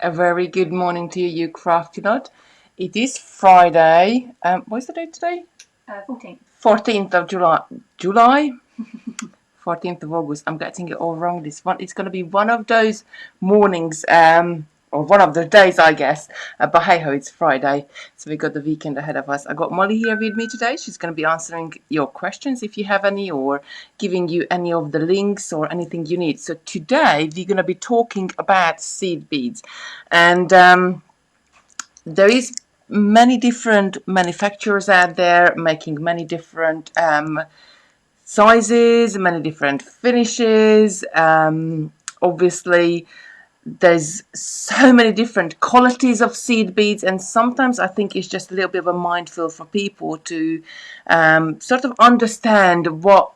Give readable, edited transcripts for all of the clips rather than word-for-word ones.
A very good morning to you, crafty nut. It is Friday. What's the date today? 14th. 14th of July. July? 14th of August. I'm getting it all wrong. This one. It's going to be one of those mornings, or one of the days, I guess. But hey ho, it's Friday, so we got the weekend ahead of us. I got Molly here with me today. She's going to be answering your questions if you have any, or giving you any of the links or anything you need. So today we're going to be talking about seed beads, and there is many different manufacturers out there making many different sizes, many different finishes. Obviously, there's so many different qualities of seed beads, and sometimes I think it's just a little bit of a minefield for people to sort of understand what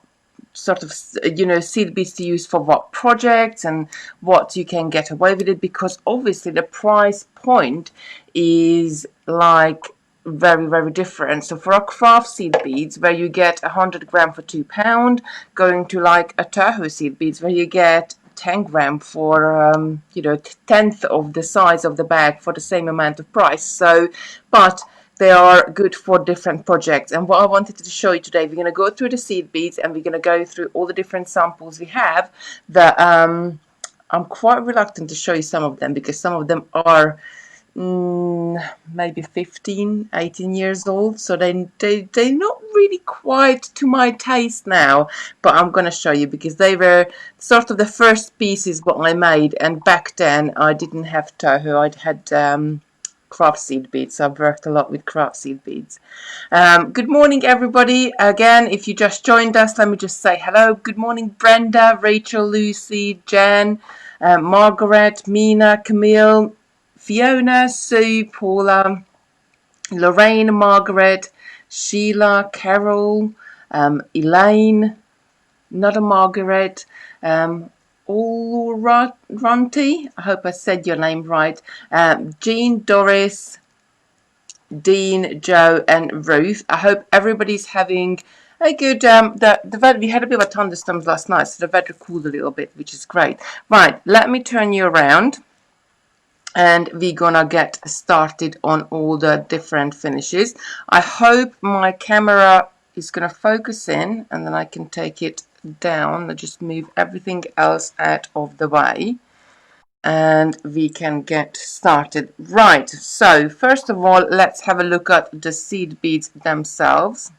sort of seed beads to use for what projects and what you can get away with it, because obviously the price point is like very different. So for a craft seed beads where you get 100 gram for £2, going to like a Tahoe seed beads where you get 10 gram for tenth of the size of the bag for the same amount of price. So but they are good for different projects. And what I wanted to show you today, we're going to go through the seed beads and we're going to go through all the different samples we have that I'm quite reluctant to show you some of them because some of them are maybe 15-18 years old, so they're not really quite to my taste now, but I'm gonna show you because they were sort of the first pieces what I made, and back then I didn't have Toho. I'd had craft seed beads, so I've worked a lot with craft seed beads. Good morning everybody. Again, if you just joined us, let me just say hello. Good morning Brenda, Rachel, Lucy, Jan, Margaret, Mina, Camille, Fiona, Sue, Paula, Lorraine, Margaret, Sheila, Carol, Elaine, another Margaret, Ulranti, I hope I said your name right, Jean, Doris, Dean, Joe, and Ruth. I hope everybody's having a good, we had a bit of a thunderstorms last night, so the weather cooled a little bit, which is great. Right, let me turn you around and we're gonna get started on all the different finishes. I hope my camera is gonna focus in and then I can take it down. I just move everything else out of the way and we can get started. Right, so first of all, let's have a look at the seed beads themselves.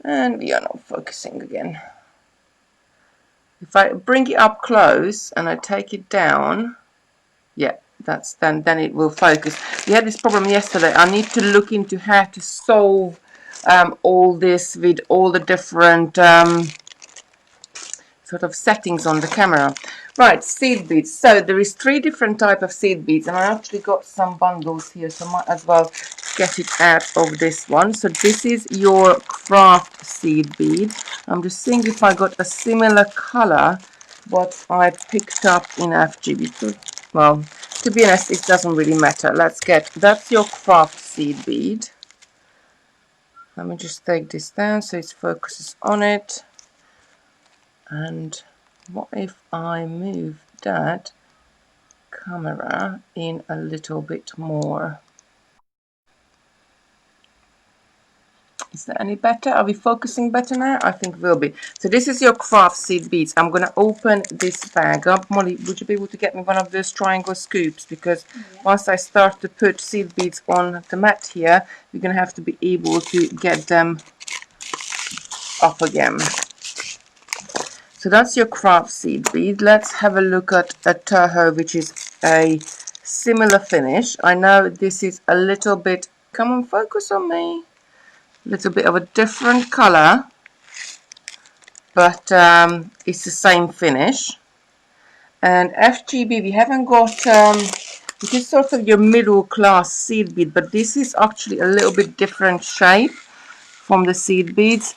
And we are not focusing again. If I bring it up close and I take it down, yeah, that's then it will focus. We had this problem yesterday. I need to look into how to solve all this with all the different sort of settings on the camera. Right, seed beads. So there is 3 different type of seed beads, and I actually got some bundles here, so I might as well get it out of this one. So this is your craft seed bead. I'm just seeing if I got a similar color what I picked up in FGB. Well, to be honest, it doesn't really matter. That's your craft seed bead. Let me just take this down so it focuses on it. And what if I move that camera in a little bit more? Is that any better? Are we focusing better now? I think we'll be. So this is your craft seed beads. I'm going to open this bag up. Molly, would you be able to get me one of those triangle scoops? Because once I start to put seed beads on the mat here, we're going to have to be able to get them up again. So that's your craft seed bead. Let's have a look at a Toho, which is a similar finish. I know this is a little bit, come on, focus on me. A little bit of a different color, but it's the same finish. And FGB, we haven't got, this is sort of your middle class seed bead, but this is actually a little bit different shape from the seed beads.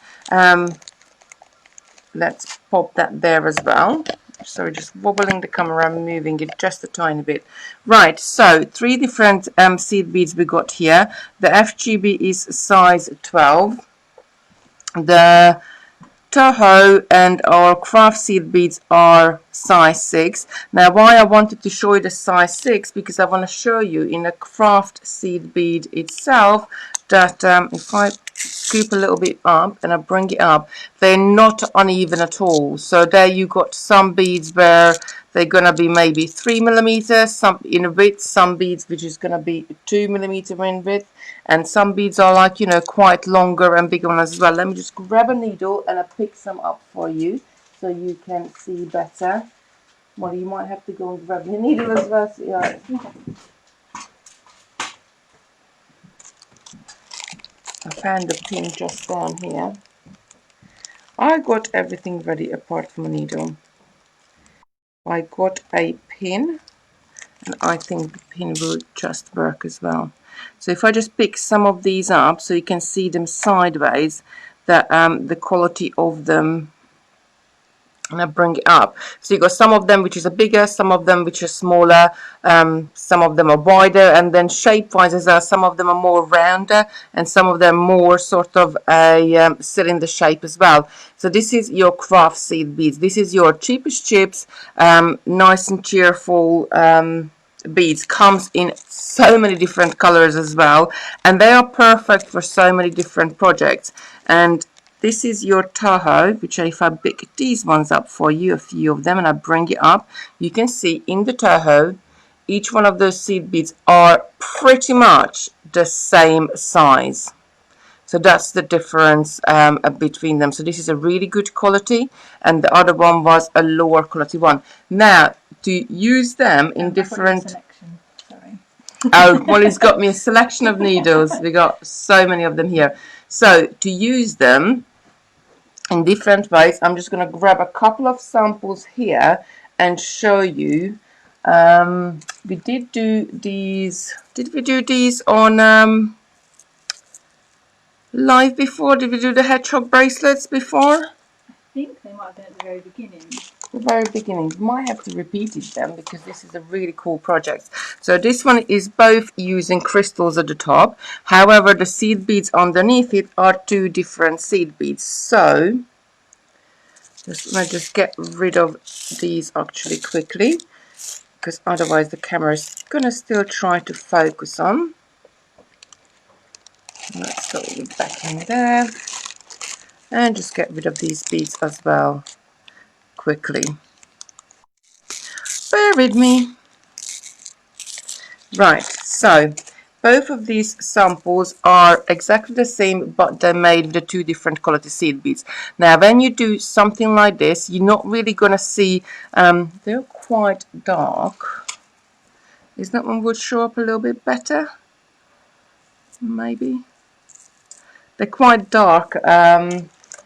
Let's pop that there as well. Sorry, just wobbling the camera and moving it just a tiny bit. Right, so 3 different seed beads we got here. The FGB is size 12. The Toho and our craft seed beads are size 6. Now why I wanted to show you the size 6, because I want to show you in a craft seed bead itself that if I scoop a little bit up and I bring it up, they're not uneven at all. So there you got some beads where they're gonna be maybe 3 millimeters, some in width, some beads which is gonna be 2 millimeter in width, and some beads are like, you know, quite longer and bigger ones as well. Let me just grab a needle and I pick some up for you so you can see better. Well, you might have to go and grab your needle as well. So, yeah. I found the pin just down here. I got everything ready apart from a needle. I got a pin, and I think the pin will just work as well. So if I just pick some of these up so you can see them sideways, that the quality of them, and I bring it up. So you got some of them which is a bigger, some of them which are smaller, some of them are wider, and then shape-wise as well, some of them are more rounder, and some of them more sort of a cylinder shape as well. So this is your craft seed beads. This is your cheapest chips, nice and cheerful beads. Comes in so many different colors as well, and they are perfect for so many different projects. And this is your Toho, which if I pick these ones up for you, a few of them, and I bring it up, you can see in the Toho, each one of those seed beads are pretty much the same size. So that's the difference between them. So this is a really good quality, and the other one was a lower quality one. Now, to use them in different... Sorry. Oh, Molly's got me a selection of needles. We got so many of them here. So to use them in different ways, I'm just going to grab a couple of samples here and show you. We did do these. Did we do these on live before? Did we do the hedgehog bracelets before? I think they might have been at the very beginning. The very beginning. We might have to repeat it then, because this is a really cool project. So this one is both using crystals at the top. However, the seed beads underneath it are two different seed beads. So let's just get rid of these actually quickly, because otherwise the camera is gonna still try to focus on. Let's go back in there and just get rid of these beads as well quickly. Bear with me. Right, so both of these samples are exactly the same, but they're made with the two different quality seed beads. Now, when you do something like this, you're not really going to see, they're quite dark. Is that one would show up a little bit better? Maybe. They're quite dark,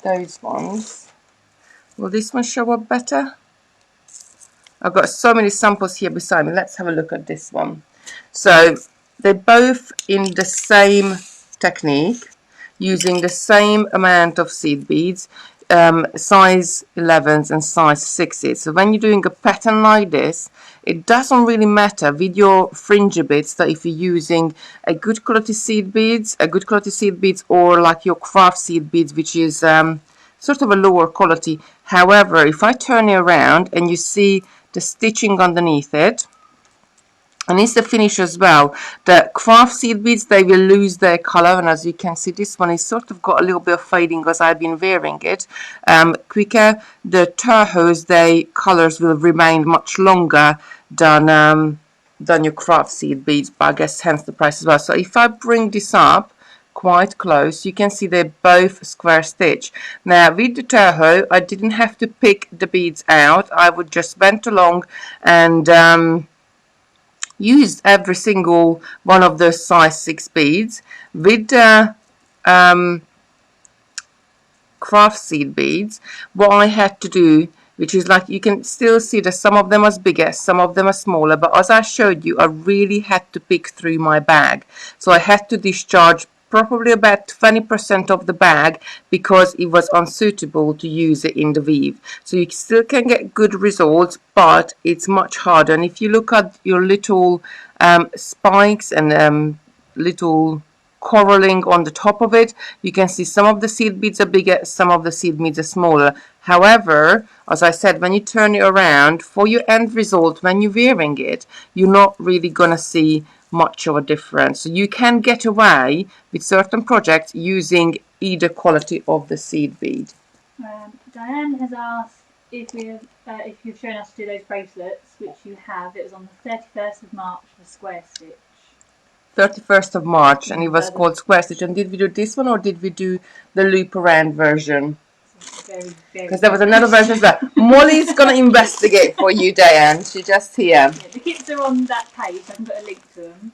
those ones. Will this one show up better? I've got so many samples here beside me. Let's have a look at this one. So they're both in the same technique, using the same amount of seed beads, size 11s and size 6s. So when you're doing a pattern like this, it doesn't really matter with your fringy bits that if you're using a good quality seed beads, or like your craft seed beads, which is sort of a lower quality. However, if I turn it around and you see the stitching underneath it, and it's the finish as well. The craft seed beads, they will lose their color, and as you can see, this one is sort of got a little bit of fading as I've been wearing it quicker. The Tohos, their colors will remain much longer than your craft seed beads, but I guess hence the price as well. So if I bring this up quite close, you can see they're both square stitch. Now with the Toho, I didn't have to pick the beads out. I would just went along and used every single one of those size 6 beads. With the craft seed beads, what I had to do, which is like you can still see that some of them are bigger, some of them are smaller, but as I showed you, I really had to pick through my bag. So I had to discharge probably about 20% of the bag because it was unsuitable to use it in the weave. So you still can get good results, but it's much harder. And if you look at your little spikes and little coralling on the top of it. You can see some of the seed beads are bigger, some of the seed beads are smaller. However, as I said, when you turn it around, for your end result, when you're wearing it, you're not really gonna see much of a difference. So you can get away with certain projects using either quality of the seed bead. Diane has asked if you've shown us to do those bracelets, which you have. It was on the 31st of March for square stitch. 31st of March, and it was called Square Stitch. And did we do this one or did we do the loop around version? Because there was another version as well. Molly's going to investigate for you, Diane. She's just here. Yeah, the kits are on that page. I can put a link to them.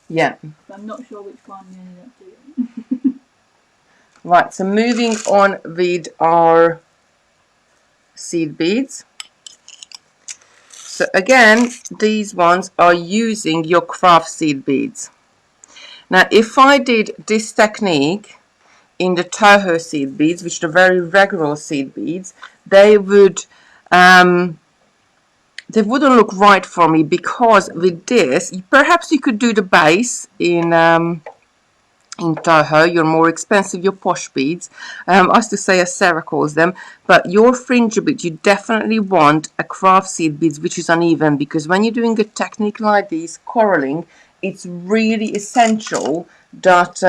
Yeah. But I'm not sure which one we ended up doing. Right, so moving on with our seed beads. So again, these ones are using your craft seed beads. Now, if I did this technique in the Toho seed beads, which are very regular seed beads, they wouldn't look right for me, because with this, perhaps you could do the base in Toho, your more expensive, your posh beads, as to say, as Sarah calls them, but your fringe beads, you definitely want a craft seed beads which is uneven, because when you're doing a technique like this, coralling, it's really essential that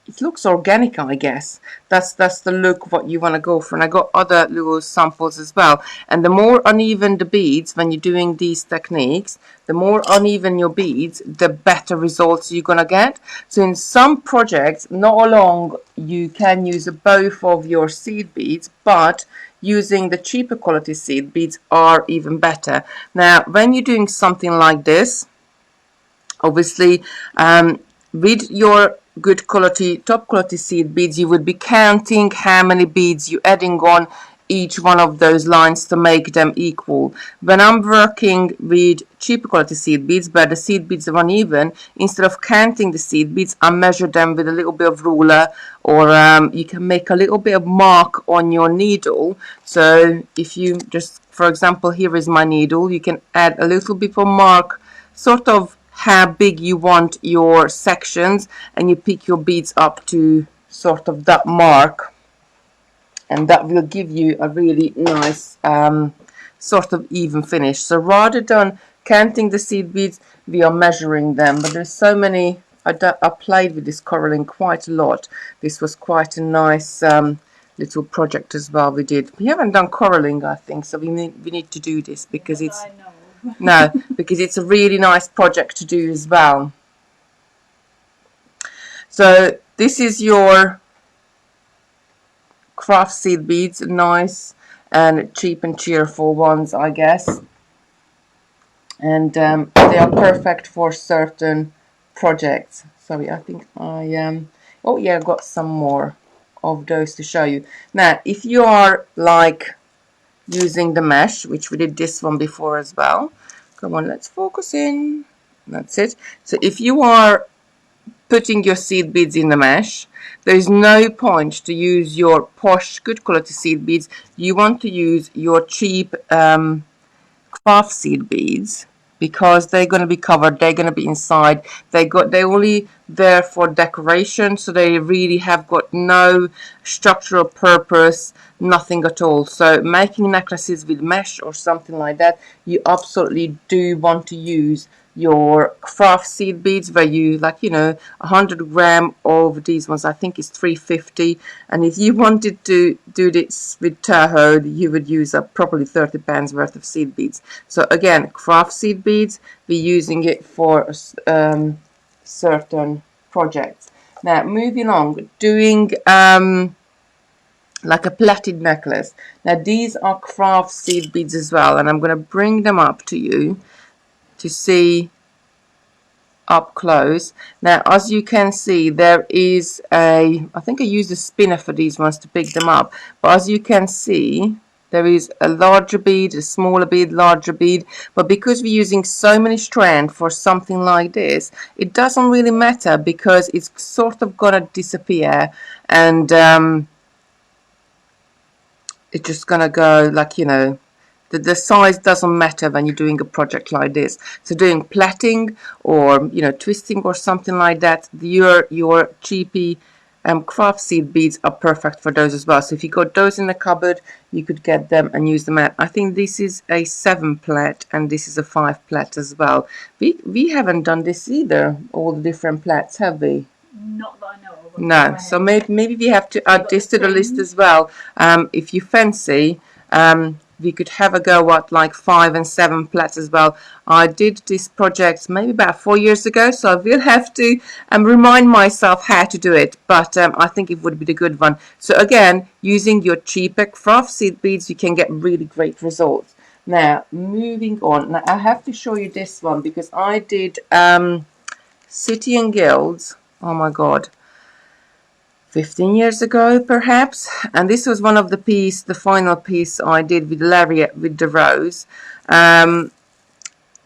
it looks organic, I guess. That's the look what you want to go for. And I got other little samples as well. And the more uneven the beads when you're doing these techniques, the more uneven your beads, the better results you're going to get. So in some projects, not long, you can use both of your seed beads, but using the cheaper quality seed beads are even better. Now, when you're doing something like this, obviously, with your good quality, top quality seed beads, you would be counting how many beads you're adding on each one of those lines to make them equal. When I'm working with cheaper quality seed beads, but the seed beads are uneven, instead of counting the seed beads, I measure them with a little bit of ruler, or you can make a little bit of mark on your needle. So if you just, for example, here is my needle, you can add a little bit of mark, sort of how big you want your sections, and you pick your beads up to sort of that mark, and that will give you a really nice sort of even finish. So rather than counting the seed beads, we are measuring them. But there's so many. I played with this coralling quite a lot. This was quite a nice little project as well. We haven't done coralling, I think, so we need to do this, because it's no, because it's a really nice project to do as well. So this is your craft seed beads, nice and cheap and cheerful ones, I guess. And they are perfect for certain projects. Sorry, I think I oh yeah, I've got some more of those to show you. Now, if you are like using the mesh, which we did this one before as well. Come on, let's focus in. That's it. So if you are putting your seed beads in the mesh, there is no point to use your posh, good quality seed beads. You want to use your cheap craft seed beads, because they're going to be covered, they're going to be inside, they're only there for decoration, so they really have got no structural purpose, nothing at all. So making necklaces with mesh or something like that, you absolutely do want to use your craft seed beads, where you, like, 100 gram of these ones, I think is 350, and if you wanted to do this with Toho, you would use up probably 30 pounds worth of seed beads. So again, craft seed beads, we're using it for certain projects. Now moving on, doing like a plaited necklace. Now these are craft seed beads as well, and I'm going to bring them up to you to see up close. Now, as you can see, there is I think I used a spinner for these ones to pick them up, but as you can see, there is a larger bead, a smaller bead, larger bead, but because we're using so many strands for something like this, it doesn't really matter, because it's sort of gonna disappear, and it's just gonna go like, the size doesn't matter when you're doing a project like this. So doing plaiting or twisting or something like that, your cheapy craft seed beads are perfect for those as well. So if you got those in the cupboard, you could get them and use them. I think this is a 7 plait and this is a 5 plait as well. We haven't done this either, all the different plaits, have we? Not that I know of. No, so maybe we have to add this to the list as well. If you fancy, we could have a go at like 5 and 7 plaits as well. I did this project maybe about 4 years ago, so I will have to remind myself how to do it. But I think it would be the good one. So again, using your cheaper craft seed beads, you can get really great results. Now, moving on. Now, I have to show you this one because I did City and Guilds. Oh my God. 15 years ago perhaps, and this was one of the final piece I did with Lariat with the rose.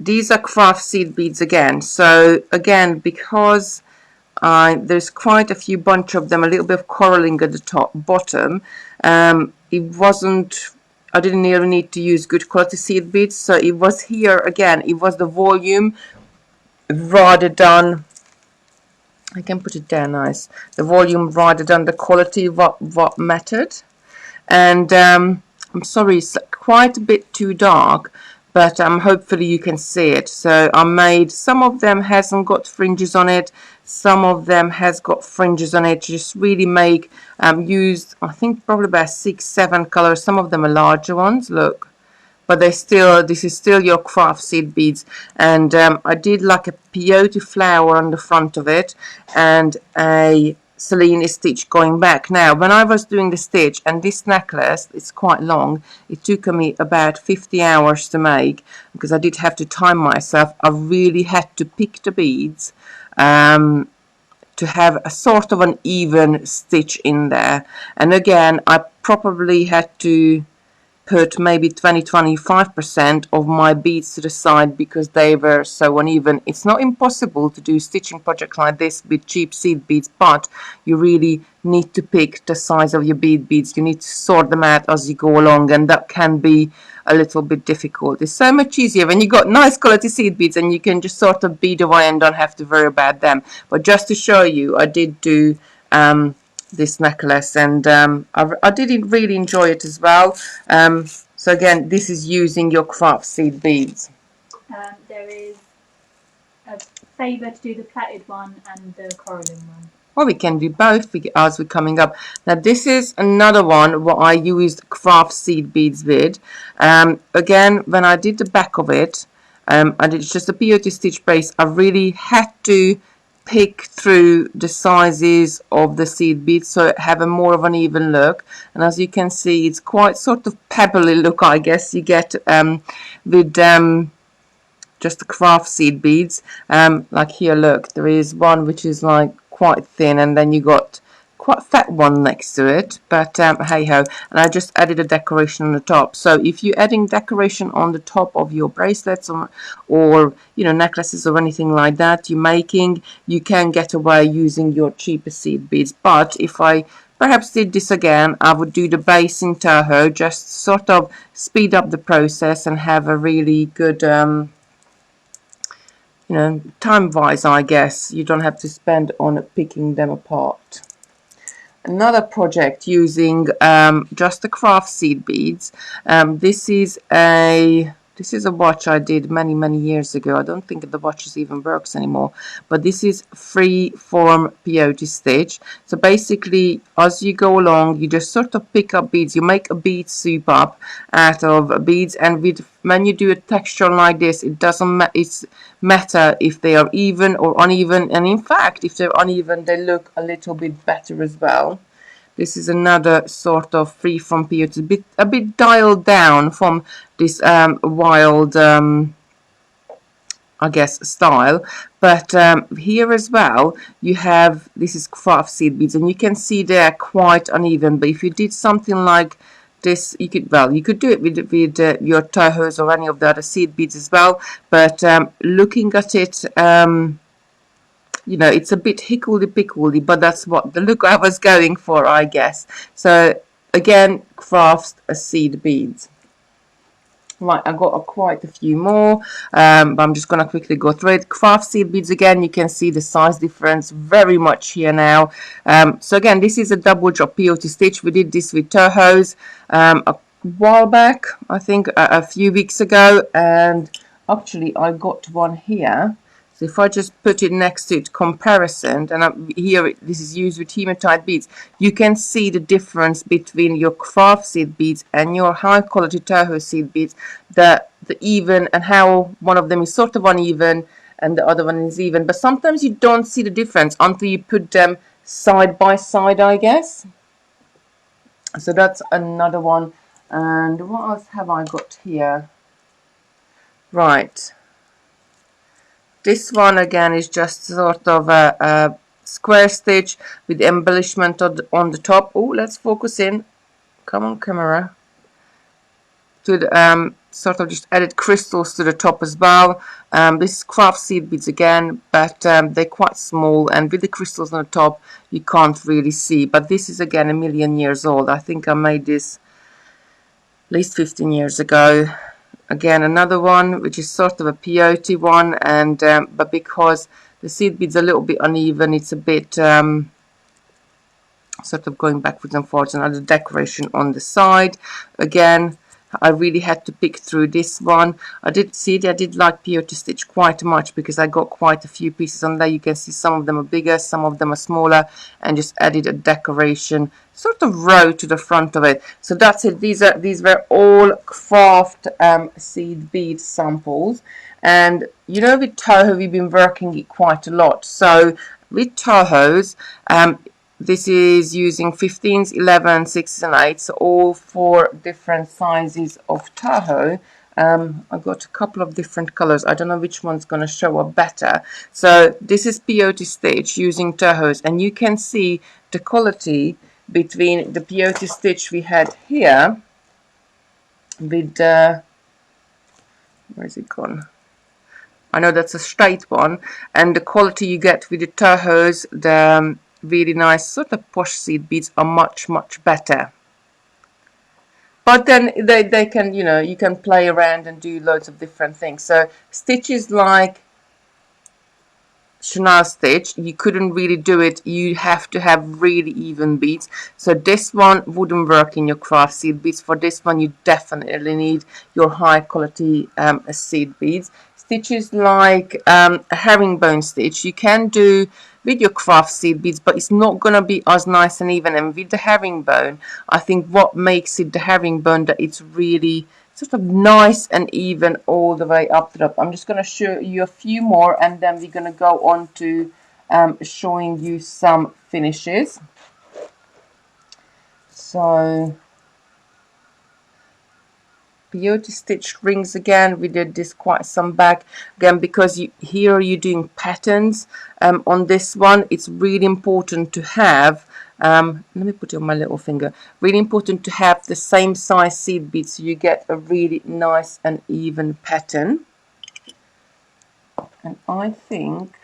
These are craft seed beads again, so again because there's quite a few bunch of them, a little bit of coraling at the bottom, it wasn't, I didn't really need to use good quality seed beads, so it was here again, it was the volume rather than, I can put it there nice, the volume rather than the quality what mattered. And I'm sorry, it's quite a bit too dark, but hopefully you can see it. So I made, some of them hasn't got fringes on it, some of them has got fringes on it. Just really make, used I think probably about 6-7 colors, some of them are larger ones, look. But this is still your craft seed beads, and I did like a peyote flower on the front of it and a Celine stitch going back. Now when I was doing the stitch, and this necklace is quite long, it took me about 50 hours to make because I did have to time myself. I really had to pick the beads to have a sort of an even stitch in there, and again I probably had to put maybe 20-25% of my beads to the side because they were so uneven. It's not impossible to do stitching project like this with cheap seed beads, but you really need to pick the size of your beads. You need to sort them out as you go along, and that can be a little bit difficult. It's so much easier when you got nice quality seed beads and you can just sort of bead away and don't have to worry about them. But just to show you, I did do this necklace, and I did really enjoy it as well. So again, this is using your craft seed beads. There is a favour to do the plaited one and the coraline one. Well, we can do both as we're coming up. Now this is another one what I used craft seed beads with. Again, when I did the back of it, I did just a peyote stitch base. I really had to pick through the sizes of the seed beads so it have a more of an even look, and as you can see it's quite sort of pebbly look, I guess you get with just the craft seed beads. Like here, look, there is one which is like quite thin, and then you got quite a fat one next to it, but hey ho. And I just added a decoration on the top. So if you're adding decoration on the top of your bracelets or necklaces or anything like that you're making, you can get away using your cheaper seed beads. But if I perhaps did this again, I would do the base in Toho, just sort of speed up the process and have a really good time-wise, I guess. You don't have to spend on picking them apart. Another project using just the craft seed beads. This is a watch I did many years ago. I don't think the watch even works anymore, but this is free form peyote stitch. So basically as you go along you just sort of pick up beads, you make a bead soup up out of beads, and when you do a texture like this, it doesn't matter if they are even or uneven, and in fact if they're uneven they look a little bit better as well. This is another sort of free from peyote, a bit dialed down from this wild I guess style, but here as well you have, this is craft seed beads, and you can see they're quite uneven, but if you did something like this, you could do it with your Tohos or any of the other seed beads as well, but looking at it, it's a bit hickledy-pickledy, but that's what the look I was going for, I guess. So again, craft seed beads. Right, I got quite a few more, but I'm just going to quickly go through it. Craft seed beads, again, you can see the size difference very much here now. So again, this is a double drop peyote stitch. We did this with Toho's a while back, I think a few weeks ago, and actually I got one here. So if I just put it next to it, comparison, and here this is used with hematite beads, you can see the difference between your craft seed beads and your high quality Toho seed beads, the even, and how one of them is sort of uneven and the other one is even. But sometimes you don't see the difference until you put them side by side, I guess. So that's another one. And what else have I got here? Right. This one again is just sort of a square stitch with embellishment on the top. Oh, let's focus in. Come on, camera. To the, sort of just added crystals to the top as well. This is craft seed beads again, but they're quite small, and with the crystals on the top, you can't really see. But this is again a million years old. I think I made this at least 15 years ago. Again, another one which is sort of a peyote one, and but because the seed bead's a little bit uneven, it's a bit sort of going backwards and forwards. Another decoration on the side. Again, I really had to pick through this one. I did like peyote stitch quite much because I got quite a few pieces on there. You can see some of them are bigger, some of them are smaller, and just added a decoration sort of row to the front of it. So that's it. These were all craft seed bead samples. And you know, with Toho we've been working it quite a lot. So with Toho's, this is using 15s, 11s, 6s and 8s, so all 4 different sizes of Toho. I've got a couple of different colors. I don't know which one's going to show up better. So this is peyote stitch using Toho's, and you can see the quality between the peyote stitch we had here with where is it gone? I know that's a straight one, and the quality you get with the Toho's, the really nice sort of posh seed beads, are much better. But then they can, you know, you can play around and do loads of different things. So stitches like Chanel stitch, you couldn't really do it. You have to have really even beads. So this one wouldn't work in your craft seed beads. For this one, you definitely need your high quality seed beads. Stitches like a herringbone stitch, you can do with your craft seed beads, but it's not going to be as nice and even. And with the herringbone, I think what makes it the herringbone, that it's really sort of nice and even all the way up to the top. I'm just going to show you a few more, and then we're going to go on to showing you some finishes. So peyote stitch rings again. We did this quite some back again because here you're doing patterns. On this one, it's really important to have let me put it on my little finger. Really important to have the same size seed beads so you get a really nice and even pattern. And I think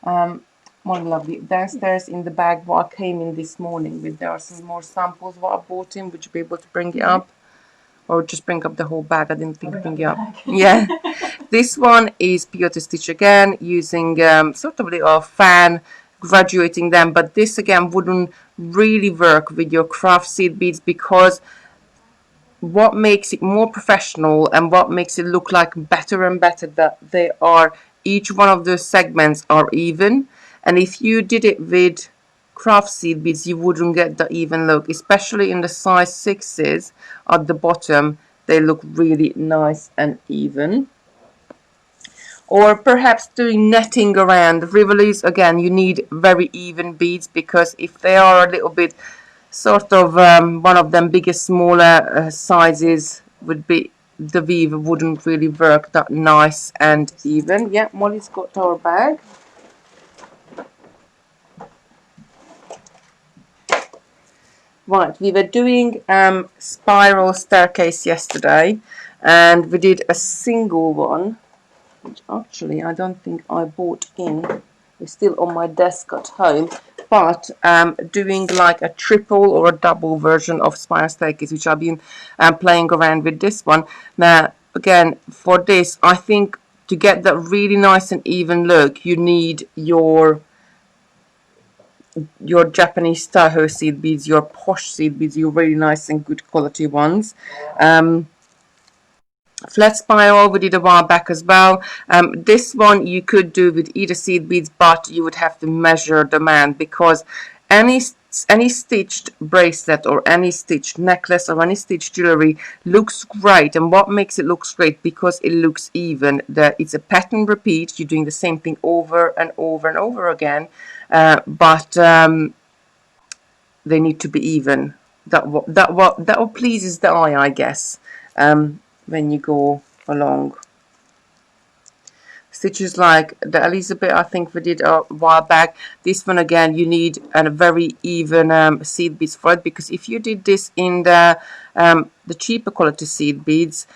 more lovely downstairs in the bag what I came in this morning with, there are some more samples what I bought in. Would you be able to bring it up? Or just bring up the whole bag? I didn't think bring it up. Yeah. This one is peyote stitch again, using sort of a little fan, graduating them. But this again wouldn't really work with your craft seed beads, because what makes it more professional and what makes it look like better and better, that they are, each one of those segments are even. And if you did it with craft seed beads, you wouldn't get the even look, especially in the size 6s at the bottom. They look really nice and even. Or perhaps doing netting around Rivolis, again you need very even beads, because if they are a little bit sort of one of them bigger smaller sizes, would be, the weave wouldn't really work that nice and even. Yeah, Molly's got our bag. Right, we were doing spiral staircase yesterday, and we did a single one, which actually I don't think I bought in. It's still on my desk at home, but doing like a triple or a double version of spiral staircase, which I've been playing around with this one. Now, again, for this, I think to get that really nice and even look, you need your Japanese Tahoe seed beads, your posh seed beads, your really nice and good quality ones. Flat spiral we did a while back as well. This one you could do with either seed beads, but you would have to measure the man, because any any stitched bracelet or any stitched necklace or any stitched jewelry looks great. And what makes it looks great, because it looks even, that it's a pattern repeat, you're doing the same thing over and over and over again, but they need to be even. That what pleases the eye, I guess, when you go along. Stitches like the Elizabeth, I think we did a while back. This one again, you need a very even seed beads for it, because if you did this in the cheaper quality seed beads,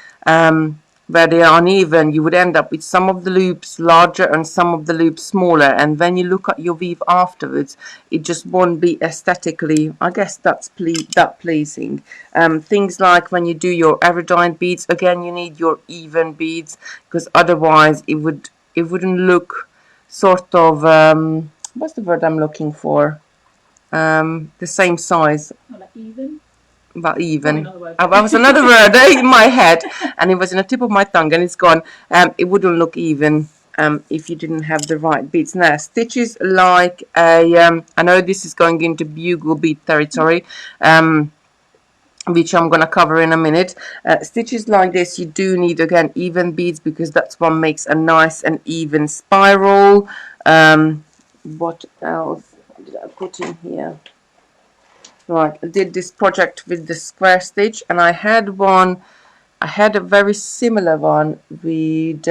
where they are uneven, you would end up with some of the loops larger and some of the loops smaller, and when you look at your weave afterwards, it just won't be aesthetically, I guess, that pleasing. Things like when you do your iridine beads, again you need your even beads, because otherwise it wouldn't look sort of what's the word I'm looking for, the same size. Like even. Well, even. That was another word in my head, and it was in the tip of my tongue, and it's gone. It wouldn't look even if you didn't have the right beads. Now, stitches like a, I know this is going into bugle bead territory, which I'm going to cover in a minute. Stitches like this, you do need, again, even beads, because that's what makes a nice and even spiral. What else did I put in here? Right, I did this project with the square stitch, and I had a very similar one with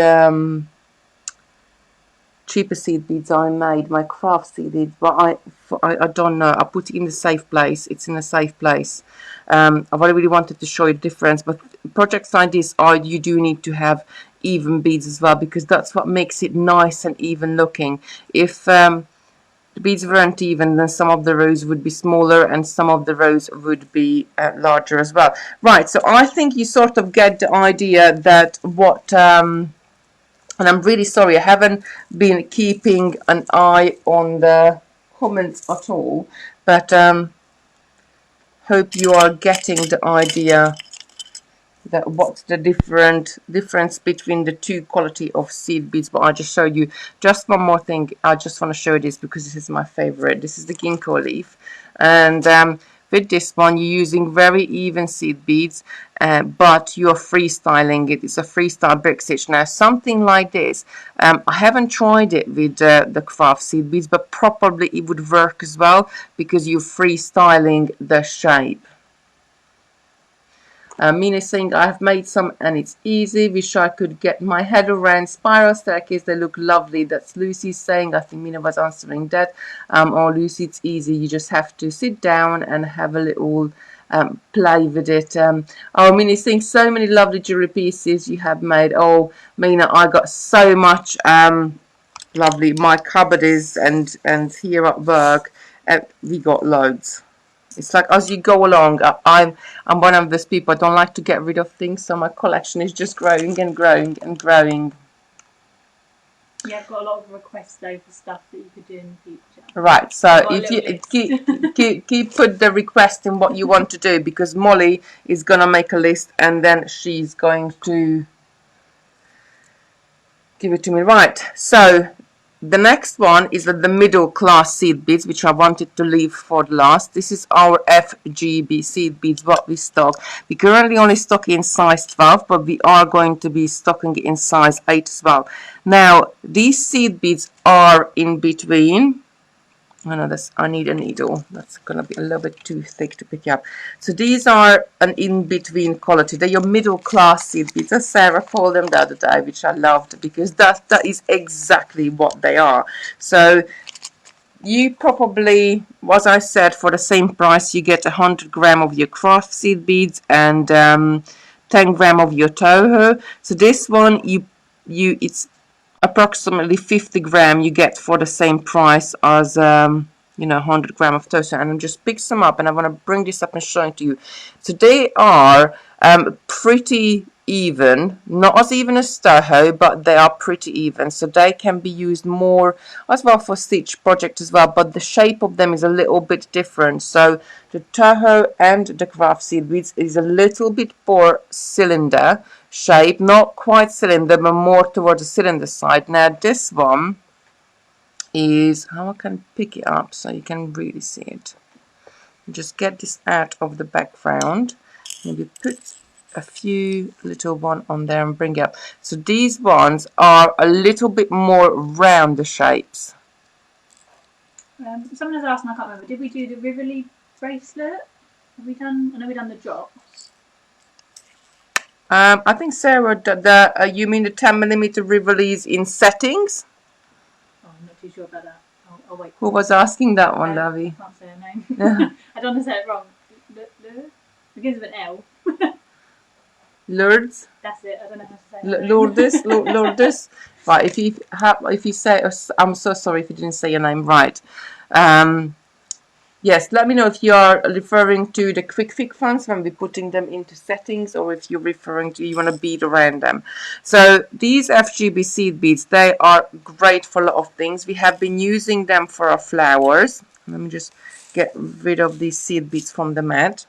cheaper seed beads I made, my craft seed beads, but I don't know, I put it in the safe place. It's in a safe place. I've really wanted to show you the difference, but projects like this you do need to have even beads as well, because that's what makes it nice and even looking. If the beads weren't even, then some of the rows would be smaller and some of the rows would be larger as well. Right, so I think you sort of get the idea that what, and I'm really sorry, I haven't been keeping an eye on the comments at all, but hope you are getting the idea that what's the difference between the two quality of seed beads. But I just showed you. Just one more thing, I just want to show this because this is my favorite. This is the ginkgo leaf, and with this one you're using very even seed beads, but you're freestyling it. It's a freestyle brick stitch. Now something like this, I haven't tried it with the craft seed beads, but probably it would work as well, because you're freestyling the shape. Mina is saying, I have made some and it's easy. Wish I could get my head around spiral staircase. They look lovely. That's Lucy saying. I think Mina was answering that. Oh, Lucy, it's easy. You just have to sit down and have a little play with it. Oh, Mina is saying, so many lovely jewelry pieces you have made. Oh, Mina, I got so much lovely. My cupboard is, and here at work, we got loads. It's like as you go along, I'm one of those people. I don't like to get rid of things, so my collection is just growing and growing and growing. Yeah, I've got a lot of requests though for stuff that you could do in the future. Right, so if you keep put the request in what you want to do, because Molly is gonna make a list and then she's going to give it to me. Right, so the next one is the middle class seed beads, which I wanted to leave for the last. This is our FGB seed beads, what we stock. We currently only stock in size 12, but we are going to be stocking it in size 8 as well. Now, these seed beads are in between. I need a needle. That's going to be a little bit too thick to pick up. So these are an in-between quality. They're your middle class seed beads, as Sarah called them the other day, which I loved, because that is exactly what they are. So you probably, as I said, for the same price, you get 100 gram of your craft seed beads and 10 gram of your Toho. So this one, it's approximately 50 gram you get for the same price as 100 gram of toaster. And I'm just pick some up, and I want to bring this up and show it to you. So they are pretty even, not as even as Toho, but they are pretty even, so they can be used more as well for stitch project as well, but the shape of them is a little bit different. So the Toho and the craft seed beads is a little bit more cylinder shape, not quite cylinder, but more towards the cylinder side. Now this one is how I can pick it up so you can really see it. Just get this out of the background, maybe put a few little one on there and bring it up. So these ones are a little bit more round, the shapes. Someone has asked, and I can't remember, did we do the Rivoli bracelet? Have we done? I know we've done the drops. I think Sarah, you mean the 10mm Rivolis in settings? Oh, I'm not too sure about that. I'll wait. Who was asking that one, Davy? I can't say her name. I don't want to say it wrong. Begins with an L. Lourdes? That's it. I don't know how to say it. Lourdes? Lourdes? Right, if you say, I'm so sorry if you didn't say your name right. Yes, let me know if you are referring to the quick fix ones when we're putting them into settings, or if you're referring to you want to bead around them. So these FGB seed beads, they are great for a lot of things. We have been using them for our flowers. Let me just get rid of these seed beads from the mat.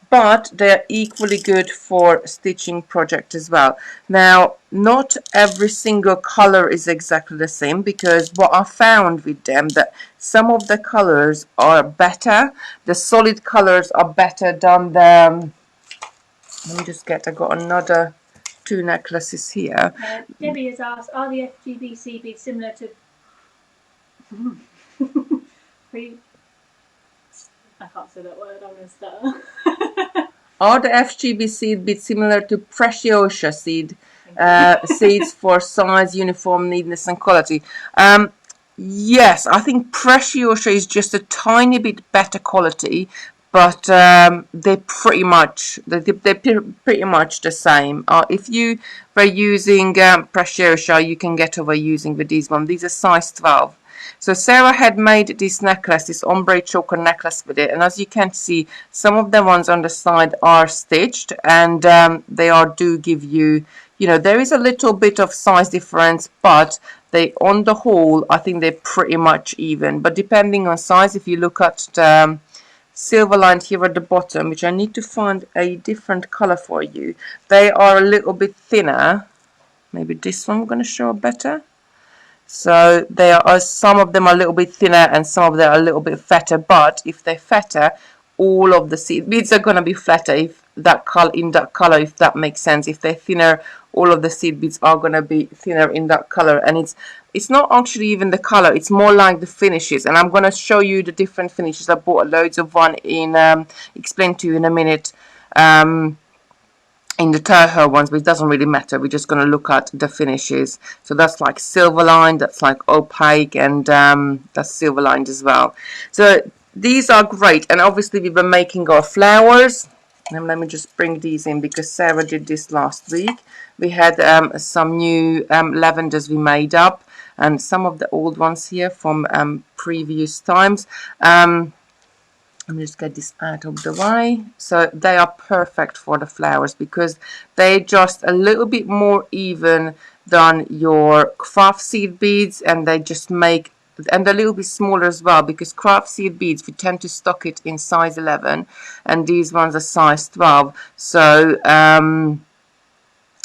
But they're equally good for stitching project as well. Now, not every single color is exactly the same, because what I found with them, that some of the colors are better. The solid colors are better than the, let me just get, I got another 2 necklaces here. Debbie has asked, are the FGB beads similar to I can't say that word, I'm going to stutter. Are the FGB seed beads similar to Preciosa seeds for size, uniform, neatness and quality? Yes, I think Preciosa is just a tiny bit better quality, but they're pretty much the same. If you were using Preciosa, you can get away using with these ones. These are size 12. So Sarah had made this necklace, this ombre choker necklace with it, and as you can see, some of the ones on the side are stitched, and they do give you, there is a little bit of size difference, but they, on the whole, I think they're pretty much even. But depending on size, if you look at the silver line here at the bottom, which I need to find a different color for you, they are a little bit thinner. Maybe this one I'm going to show better. So they are, some of them are a little bit thinner and some of them are a little bit fatter, but if they're fatter, all of the seed beads are going to be flatter if that color, in that color, if that makes sense. If they're thinner, all of the seed beads are going to be thinner in that color, and it's not actually even the color, it's more like the finishes. And I'm going to show you the different finishes. I bought loads of one in explain to you in a minute in the Toho ones, but it doesn't really matter. We're just going to look at the finishes. So that's like silver lined, that's like opaque, and that's silver lined as well. So these are great, and obviously we were making our flowers. And let me just bring these in because Sarah did this last week. We had some new lavenders we made up, and some of the old ones here from previous times. Let me just get this out of the way. So they are perfect for the flowers because they're just a little bit more even than your craft seed beads, and they just make, and a little bit smaller as well, because craft seed beads we tend to stock it in size 11 and these ones are size 12. So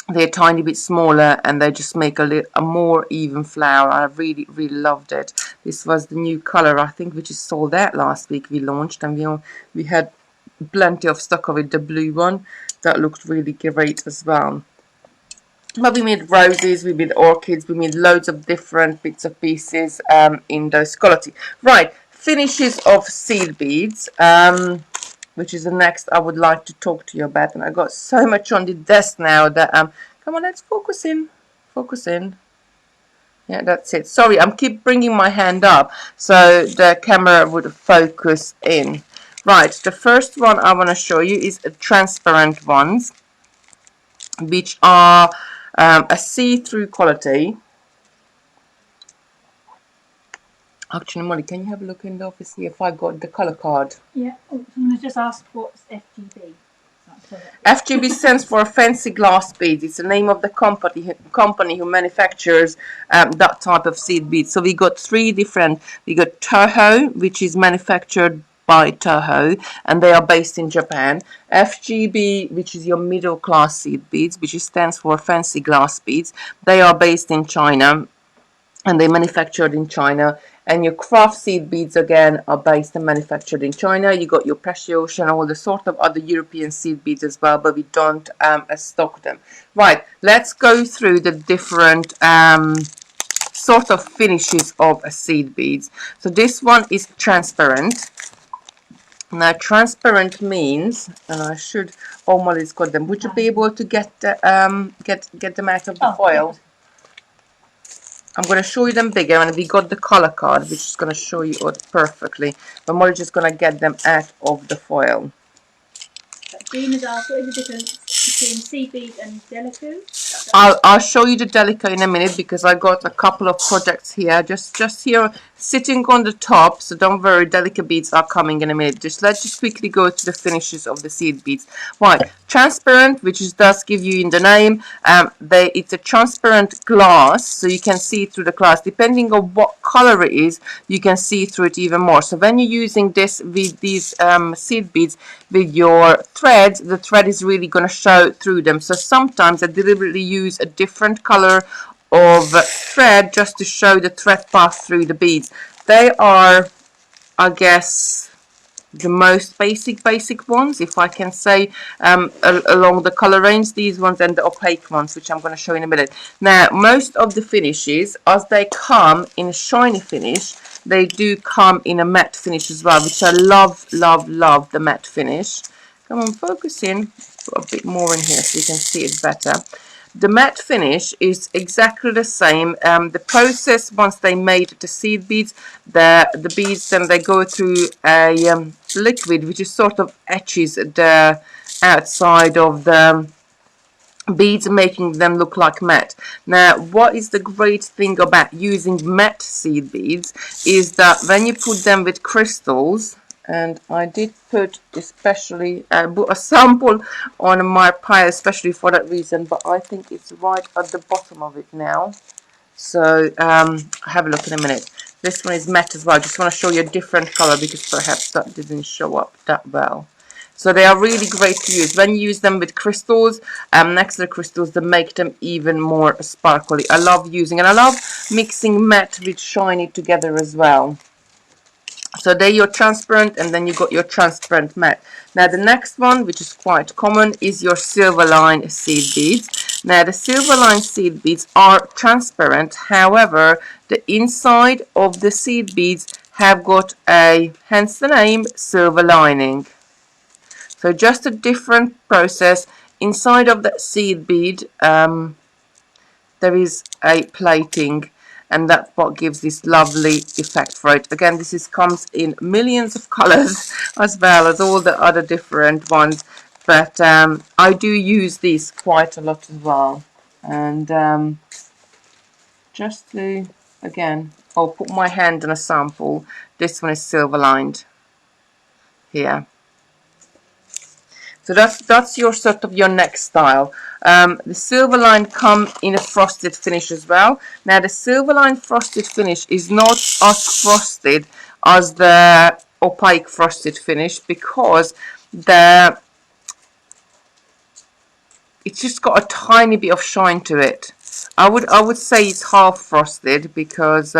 they're a tiny bit smaller and they just make a more even flower. I really loved it. This was the new color, I think, which is sold out last week. We launched, and we had plenty of stock of it. The blue one that looked really great as well. But we made roses, we made orchids, we made loads of different bits of pieces in those quality. Right, finishes of seed beads, which is the next I would like to talk to you about. And I got so much on the desk now that come on, let's focus in. Focus in. Yeah, that's it. Sorry, I'm keep bringing my hand up so the camera would focus in. Right, the first one I want to show you is transparent ones, which are a see-through quality. Actually, Molly, can you have a look in the office here if I got the color card? Yeah. Oh, someone just asked what's FGB. FGB stands for Fancy Glass Beads. It's the name of the company who manufactures that type of seed beads. So we got three different. We got Toho, which is manufactured by Toho, and they are based in Japan. FGB, which is your middle class seed beads, which stands for Fancy Glass Beads. They are based in China, and they manufactured in China. And your craft seed beads again are based and manufactured in China. You got your precious and all the sort of other European seed beads as well, but we don't stock them. Right, let's go through the different sort of finishes of a seed beads. So this one is transparent. Now transparent means, and I should, oh Molly's got them. Would you be able to get them out of the foil? Yeah. I'm going to show you them bigger, and we got the color card, which is going to show you it perfectly. But I'm just going to get them out of the foil. Jean has asked, what is the difference between seed beads and delico? I'll show you the delico in a minute, because I got a couple of projects here, just here sitting on the top. So don't worry, delico beads are coming in a minute. Let's just quickly go to the finishes of the seed beads. Right, transparent, which does give you in the name. It's a transparent glass, so you can see through the glass. Depending on what color it is, you can see through it even more. So when you're using this with these seed beads with your threads, the thread is really going to show through them. So sometimes I deliberately use a different color of thread just to show the thread path through the beads. They are, I guess, the most basic ones, if I can say, along the color range, these ones and the opaque ones, which I'm going to show in a minute. Now, most of the finishes, as they come in a shiny finish, they do come in a matte finish as well, which I love the matte finish. Come on, focus in. Put a bit more in here so you can see it better. The matte finish is exactly the same. The process, once they made the seed beads, the beads, then they go through a liquid which is sort of etches the outside of the beads, making them look like matte. Now, what is the great thing about using matte seed beads is that when you put them with crystals, and I did put especially a sample on my pile especially for that reason, but I think it's right at the bottom of it now. So have a look in a minute. This one is matte as well. I just want to show you a different color because perhaps that didn't show up that well. So they are really great to use. When you use them with crystals, next to the crystals, they make them even more sparkly. I love using, and I love mixing matte with shiny together as well. So there you're transparent, and then you got your transparent matte. Now the next one, which is quite common, is your silver line seed beads. Now the silver line seed beads are transparent, however the inside of the seed beads have got a, hence the name, silver lining. So just a different process. Inside of that seed bead there is a plating, and that's what gives this lovely effect for it. Again, this comes in millions of colors as well as all the other different ones, but I do use these quite a lot as well. And just to, again, I'll put my hand on a sample. This one is silver lined here. So that's your sort of your next style. The silver line come in a frosted finish as well. Now the silver line frosted finish is not as frosted as the opaque frosted finish because it's just got a tiny bit of shine to it. I would say it's half frosted because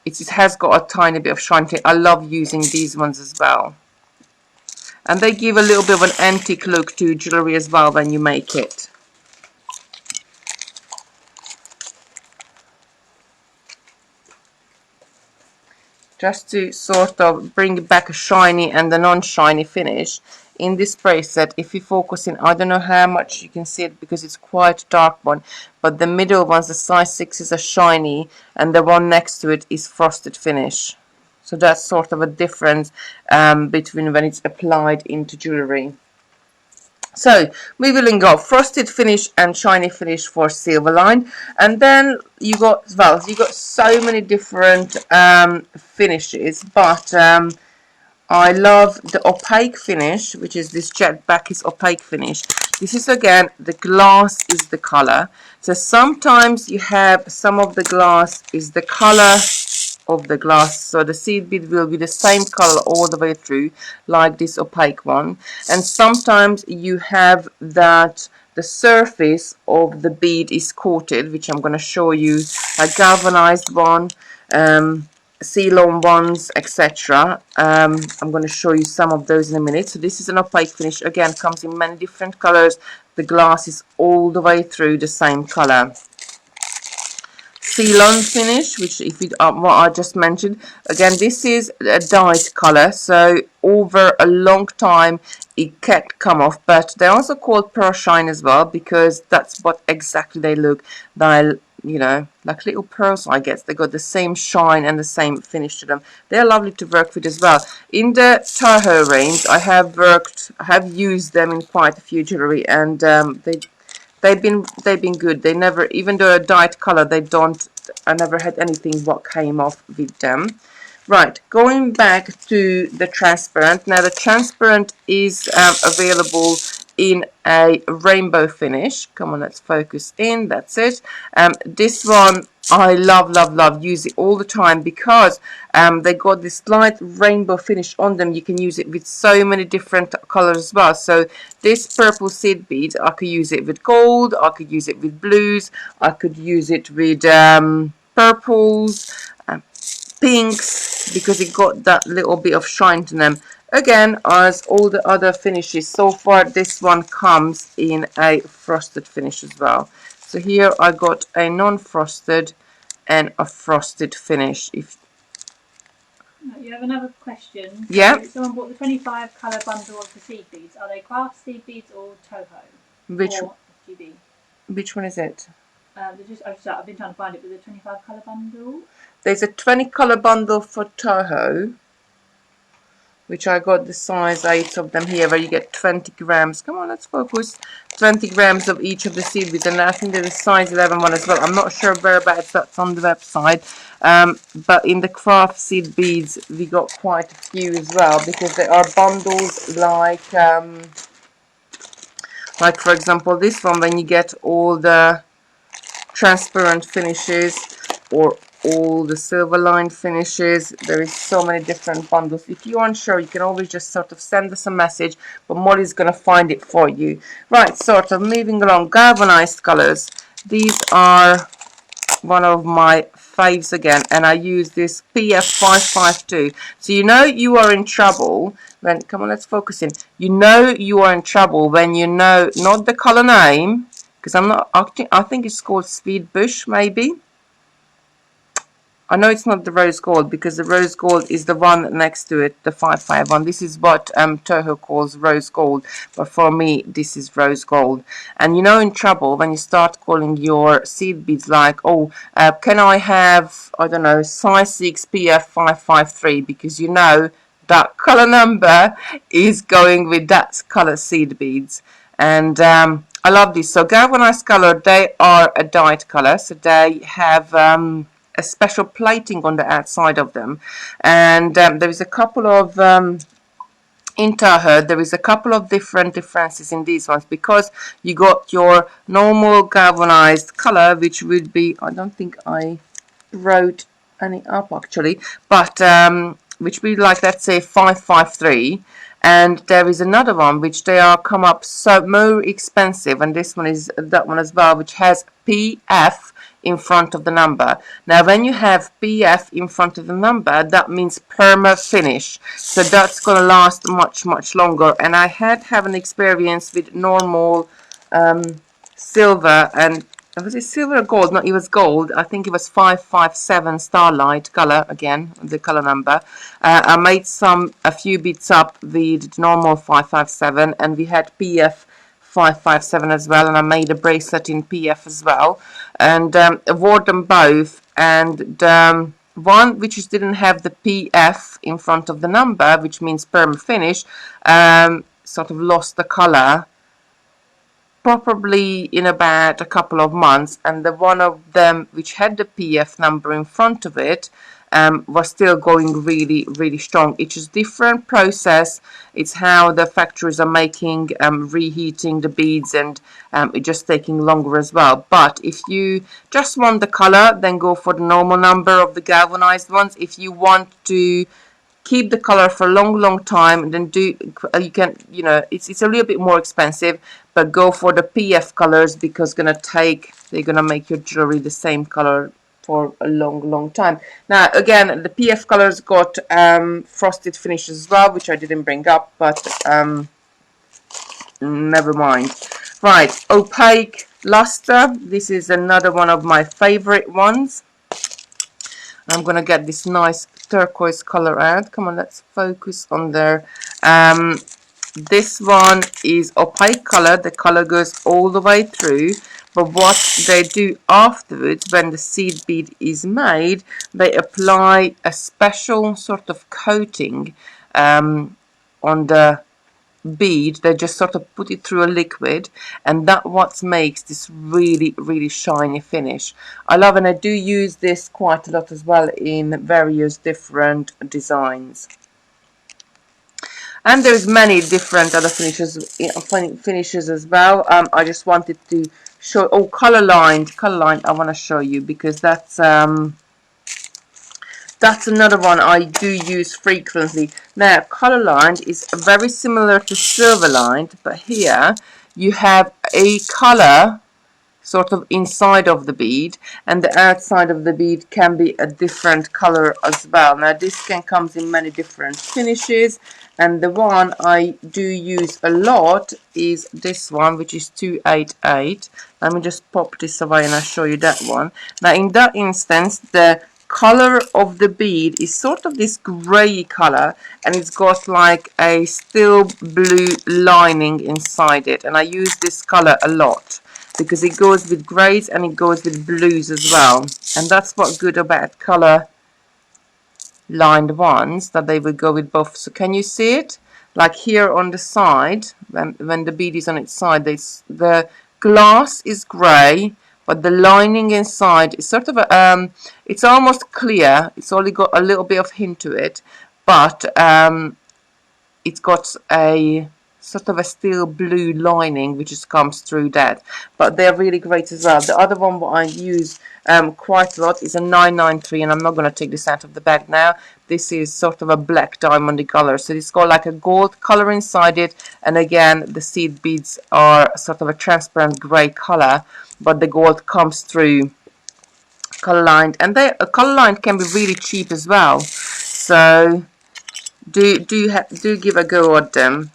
it has got a tiny bit of shine to it. I love using these ones as well. And they give a little bit of an antique look to jewellery as well when you make it. Just to sort of bring back a shiny and a non-shiny finish. In this bracelet, if you focus in, I don't know how much you can see it because it's quite a dark one, but the middle ones, the size 6 is a shiny, and the one next to it is frosted finish. So that's sort of a difference between when it's applied into jewellery. So we will go frosted finish and shiny finish for silver line, and then you got so many different finishes, but I love the opaque finish, which is this jet black is opaque finish. This is again, the glass is the color. So sometimes you have some of the glass is the color of the glass, so the seed bead will be the same color all the way through, like this opaque one. And sometimes you have that the surface of the bead is coated, which I'm going to show you, a galvanized one, seal-on ones, etc. I'm going to show you some of those in a minute. So this is an opaque finish, again comes in many different colors. The glass is all the way through the same color. Ceylon finish, which if you what I just mentioned, again this is a dyed color, so over a long time it can't come off, but they're also called pearl shine as well, because that's what exactly they look. They'll, you know, like little pearls, I guess. They got the same shine and the same finish to them. They're lovely to work with as well. In the Toho range, I have used them in quite a few jewelry, and they've been good. They never, even though a dyed color, they don't. I never had anything what came off with them. Right, going back to the transparent. Now the transparent is available in a rainbow finish. Come on, let's focus in. That's it. This one I love, use it all the time, because they got this light rainbow finish on them. You can use it with so many different colors as well. So this purple seed bead, I could use it with gold, I could use it with blues, I could use it with purples, pinks, because it got that little bit of shine to them. Again, as all the other finishes so far, this one comes in a frosted finish as well. So here I got a non-frosted and a frosted finish. If You have another question. yeah, So someone bought the 25 colour bundle of the seed beads. Are they craft seed beads or Toho which or FGB? which one is it? I've been trying to find it with the 25 colour bundle. There's a 20 color bundle for Toho, which I got the size 8 of them here, where you get 20 grams. Come on, let's focus. 20 grams of each of the seed beads, and I think there's a size 11 one as well. I'm not sure whereabouts that's on the website, but in the craft seed beads we got quite a few as well, because there are bundles like for example this one, when you get all the transparent finishes or all the silver line finishes. There is so many different bundles. If you're unsure, you can always just sort of send us a message, but Molly's going to find it for you. Right, sort of moving along. Galvanized colors. These are one of my faves again, and I use this PF552. So you know you are in trouble when, come on, let's focus in. You know you are in trouble when you know not the color name, because I'm not, I think it's called Speed Bush maybe. I know it's not the rose gold, because the rose gold is the one next to it, the 551. This is what Toho calls rose gold, but for me this is rose gold. And you know in trouble when you start calling your seed beads like, oh, can I have, I don't know, size 6 PF553, because you know that color number is going with that color seed beads. And I love this. So galvanized color, they are a dyed color, so they have a special plating on the outside of them, and there is a couple of in Toho, there is a couple of different differences in these ones, because you got your normal galvanized color, which would be, I don't think I wrote any up actually, but which would be like, let's say 553, and there is another one which they are come up so more expensive, and this one is that one as well, which has PF in front of the number. Now when you have PF in front of the number, that means perma finish, so that's going to last much longer. And I have an experience with normal silver, and was it silver or gold? No, it was gold. I think it was 557 starlight color, again the color number. I made a few bits up with normal 557, and we had PF 557 as well, and I made a bracelet in PF as well, and wore them both. And one which didn't have the PF in front of the number, which means perm finish, sort of lost the color probably in about a couple of months, and the one of them which had the PF number in front of it was still going really, really strong. It's just different process. It's how the factories are making, reheating the beads, and it's just taking longer as well. But if you just want the color, then go for the normal number of the galvanized ones. If you want to keep the color for a long time, and then you can, it's a little bit more expensive, but go for the PF colors, because they're gonna make your jewelry the same color for a long time. Now again, the PF colors got frosted finishes as well, which I didn't bring up, but never mind. Right, opaque luster. This is another one of my favorite ones. I'm gonna get this nice turquoise color out. Come on, let's focus on there. This one is opaque color. The color goes all the way through, but what they do afterwards, when the seed bead is made, they apply a special sort of coating on the bead. They just sort of put it through a liquid, and that what makes this really shiny finish. I love, and I do use this quite a lot as well in various different designs. And there's many different other finishes as well. I just wanted to show. Oh, color line I want to show you, because that's another one I do use frequently. Now, color line is very similar to silver line, but here you have a color sort of inside of the bead, and the outside of the bead can be a different color as well. Now, this can come in many different finishes, and the one I do use a lot is this one, which is 288. Let me just pop this away and I'll show you that one. Now, in that instance, the color of the bead is sort of this gray color, and it's got like a steel blue lining inside it, and I use this color a lot because it goes with grays and it goes with blues as well. And that's what's good about color lined ones, that they will go with both. So can you see it? Like here on the side, when the bead is on its side, the glass is grey, but the lining inside is sort of a, it's almost clear. It's only got a little bit of hint to it, but it's got a sort of a steel blue lining which just comes through that. But they're really great as well. The other one what I use quite a lot is a 993, and I'm not going to take this out of the bag now. This is sort of a black diamondy color, so it's got like a gold color inside it, and again the seed beads are sort of a transparent gray color, but the gold comes through color lined, and they color lined can be really cheap as well. So do give a go at them,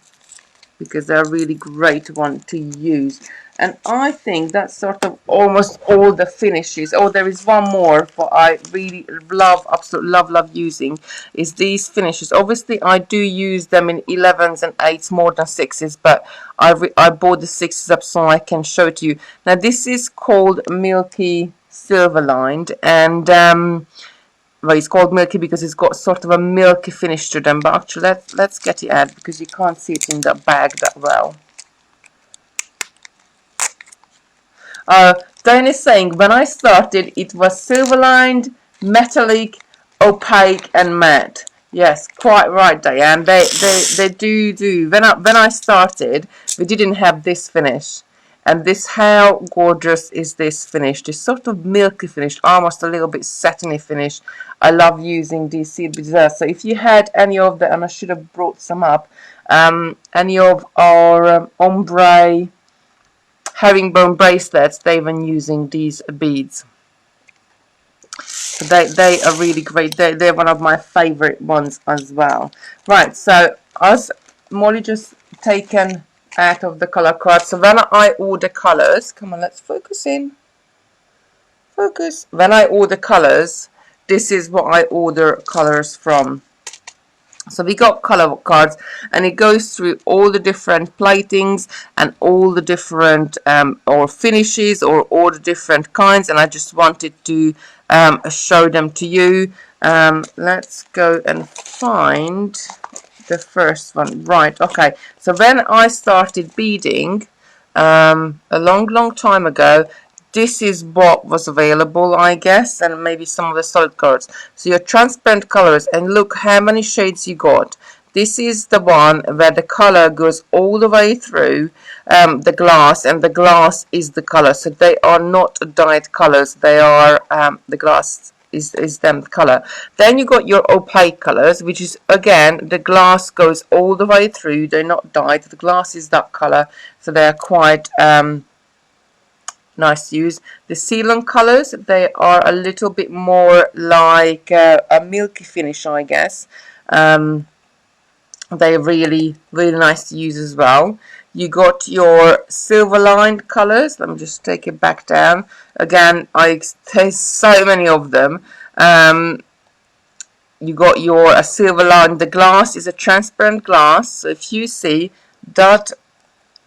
because they're a really great one to use. And I think that's sort of almost all the finishes. Oh, there is one more what I really love, absolutely love using, is these finishes. Obviously I do use them in 11s and 8s more than 6s, but I bought the 6s up so I can show it to you. Now this is called Milky Silver Lined, and well, it's called milky because it's got sort of a milky finish to them. But actually, let's get it out, because you can't see it in the bag that well. Diane is saying, when I started, it was silver lined, metallic, opaque, and matte. Yes, quite right, Diane. They do. When I started, we didn't have this finish. And this, how gorgeous is this finish? This sort of milky finish, almost a little bit satiny finish. I love using these seed beads there. So if you had any of the, and I should have brought some up, any of our ombre herringbone bracelets, they've been using these beads. So they are really great. They're one of my favorite ones as well. Right, so as Molly just taken out of the color card, so when I order colors, come on, let's focus in. Focus. When I order colors, this is what I order colors from. So we got color cards, and it goes through all the different platings and all the different or finishes or all the different kinds, and I just wanted to show them to you. Let's go and find the first one. Right, okay, so when I started beading, a long time ago. This is what was available, I guess, and maybe some of the solid colors. So your transparent colors, and look how many shades you got. This is the one where the color goes all the way through the glass, and the glass is the color. So they are not dyed colors. They are the glass is them color. Then you got your opaque colors, which is again the glass goes all the way through. They're not dyed. The glass is that color, so they're quite nice to use. The Ceylon colors, they are a little bit more like a milky finish, I guess. They're really nice to use as well. You got your silver lined colors. Let me just take it back down. Again, there's so many of them. You got your silver line. The glass is a transparent glass. So if you see that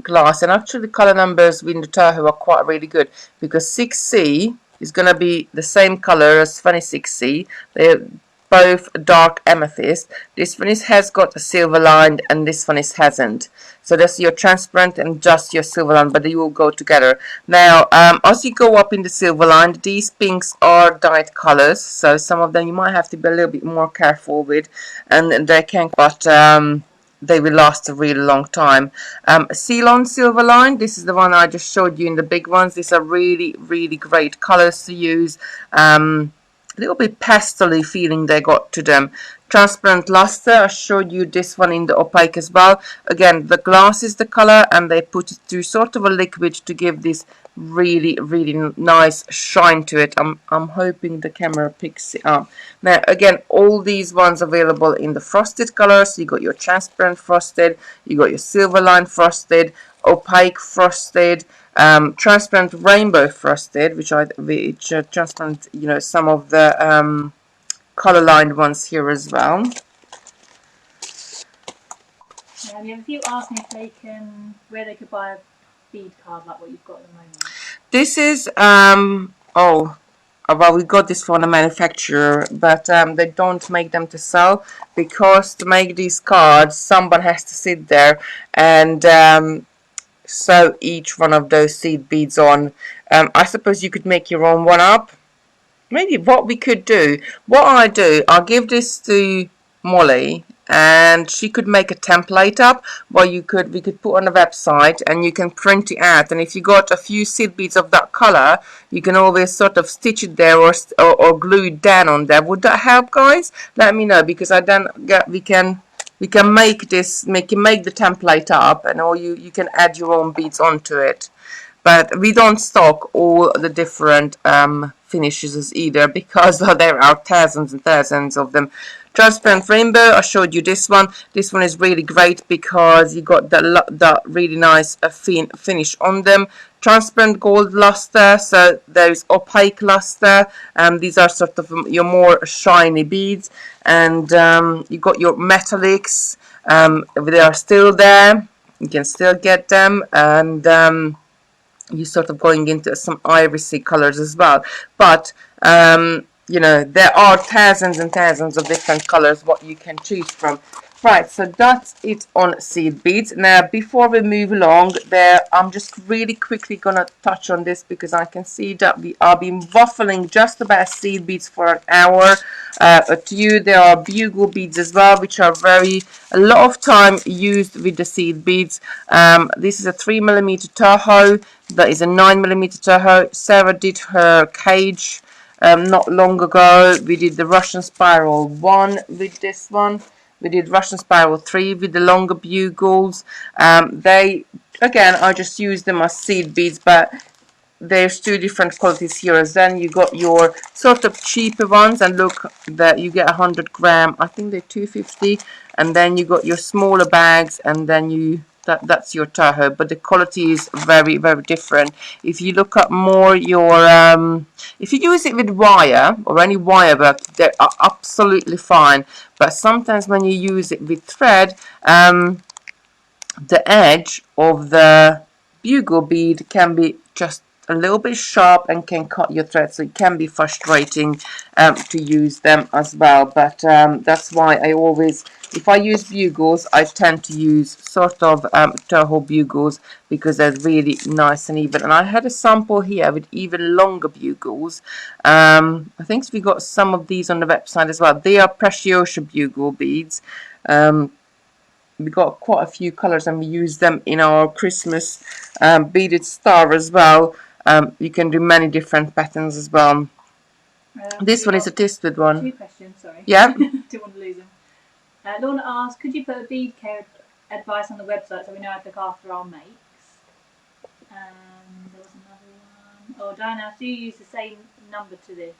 glass, and actually the color numbers in the Tahoe are quite really good, because 6C is going to be the same color as 26C. They're both dark amethyst. This one has got a silver line and this one hasn't. So that's your transparent and just your silver line, but they will go together. Now, as you go up in the silver line, these pinks are dyed colors, so some of them you might have to be a little bit more careful with, and they can, but they will last a really long time. Ceylon Silver Line, this is the one I just showed you in the big ones. These are really great colors to use. A little bit pastel-y feeling they got to them. Transparent Luster, I showed you this one in the opaque as well. Again, the glass is the color, and they put it through sort of a liquid to give this really nice shine to it. I'm hoping the camera picks it up. Now again, all these ones available in the frosted colors. You got your transparent frosted, you got your silver line frosted, opaque frosted, transparent rainbow frosted, which transparent, you know, some of the color lined ones here as well. The other few asked me if they can, where they could buy a bead card like what you've got at the moment. This is well, we got this from the manufacturer, but they don't make them to sell, because to make these cards someone has to sit there and sew each one of those seed beads on. I suppose you could make your own one up. Maybe what we could do, I'll give this to Molly, and she could make a template up where we could put on the website, and you can print it out. And if you got a few seed beads of that color, you can always sort of stitch it there, or glue it down on there. Would that help, guys? Let me know, because we can make the template up, and or you can add your own beads onto it. But we don't stock all the different finishes either, because there are thousands and thousands of them. Transparent rainbow, I showed you this one. This one is really great because you got that really nice finish on them. Transparent gold luster, so there's opaque luster. These are sort of your more shiny beads, and you got your metallics. They are still there. You can still get them, and you're sort of going into some irisy colors as well. But you know, there are thousands and thousands of different colors what you can choose from. Right, so that's it on seed beads. Now, before we move along, I'm just really quickly gonna touch on this, because I can see that we are been waffling just about seed beads for an hour. To you, there are bugle beads as well, which are a lot of time used with the seed beads. This is a 3mm Tahoe. That is a 9mm Tahoe. Sarah did her cage not long ago. We did the Russian Spiral 1 with this one. We did Russian Spiral 3 with the longer bugles. Again, I just use them as seed beads, but there's two different qualities here. As then you got your sort of cheaper ones, and look that you get 100 gram. I think they're 250, and then you got your smaller bags, and then that's your Tahoe, but the quality is very different. If you look up more your if you use it with wire or any wire work, they are absolutely fine, but sometimes when you use it with thread, the edge of the bugle bead can be just a little bit sharp and can cut your thread, so it can be frustrating to use them as well. But that's why I always, if I use bugles, I tend to use sort of Toho bugles because they're really nice and even. And I had a sample here with even longer bugles. I think we got some of these on the website as well. They are Preciosa bugle beads. We got quite a few colors and we use them in our Christmas beaded star as well. You can do many different patterns as well. This one is a twisted one. 2 questions, sorry. Yeah. Didn't want to lose them. Lorna asked, could you put a bead care advice on the website so we know how to look after our makes? There was another one. Oh, Diana, do you use the same number to this?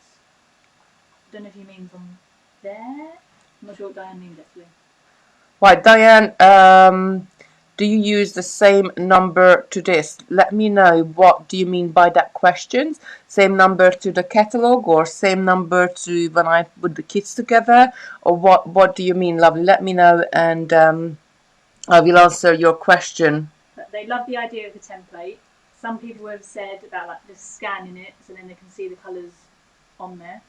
I don't know if you mean from there. I'm not sure what Diane means actually. Right, Diane, do you use the same number to this? Let me know, what do you mean by that question? Same number to the catalogue or same number to when I put the kits together? Or what do you mean, lovely? Let me know and I will answer your question. They love the idea of the template. Some people have said about like just scanning it so then they can see the colours on there.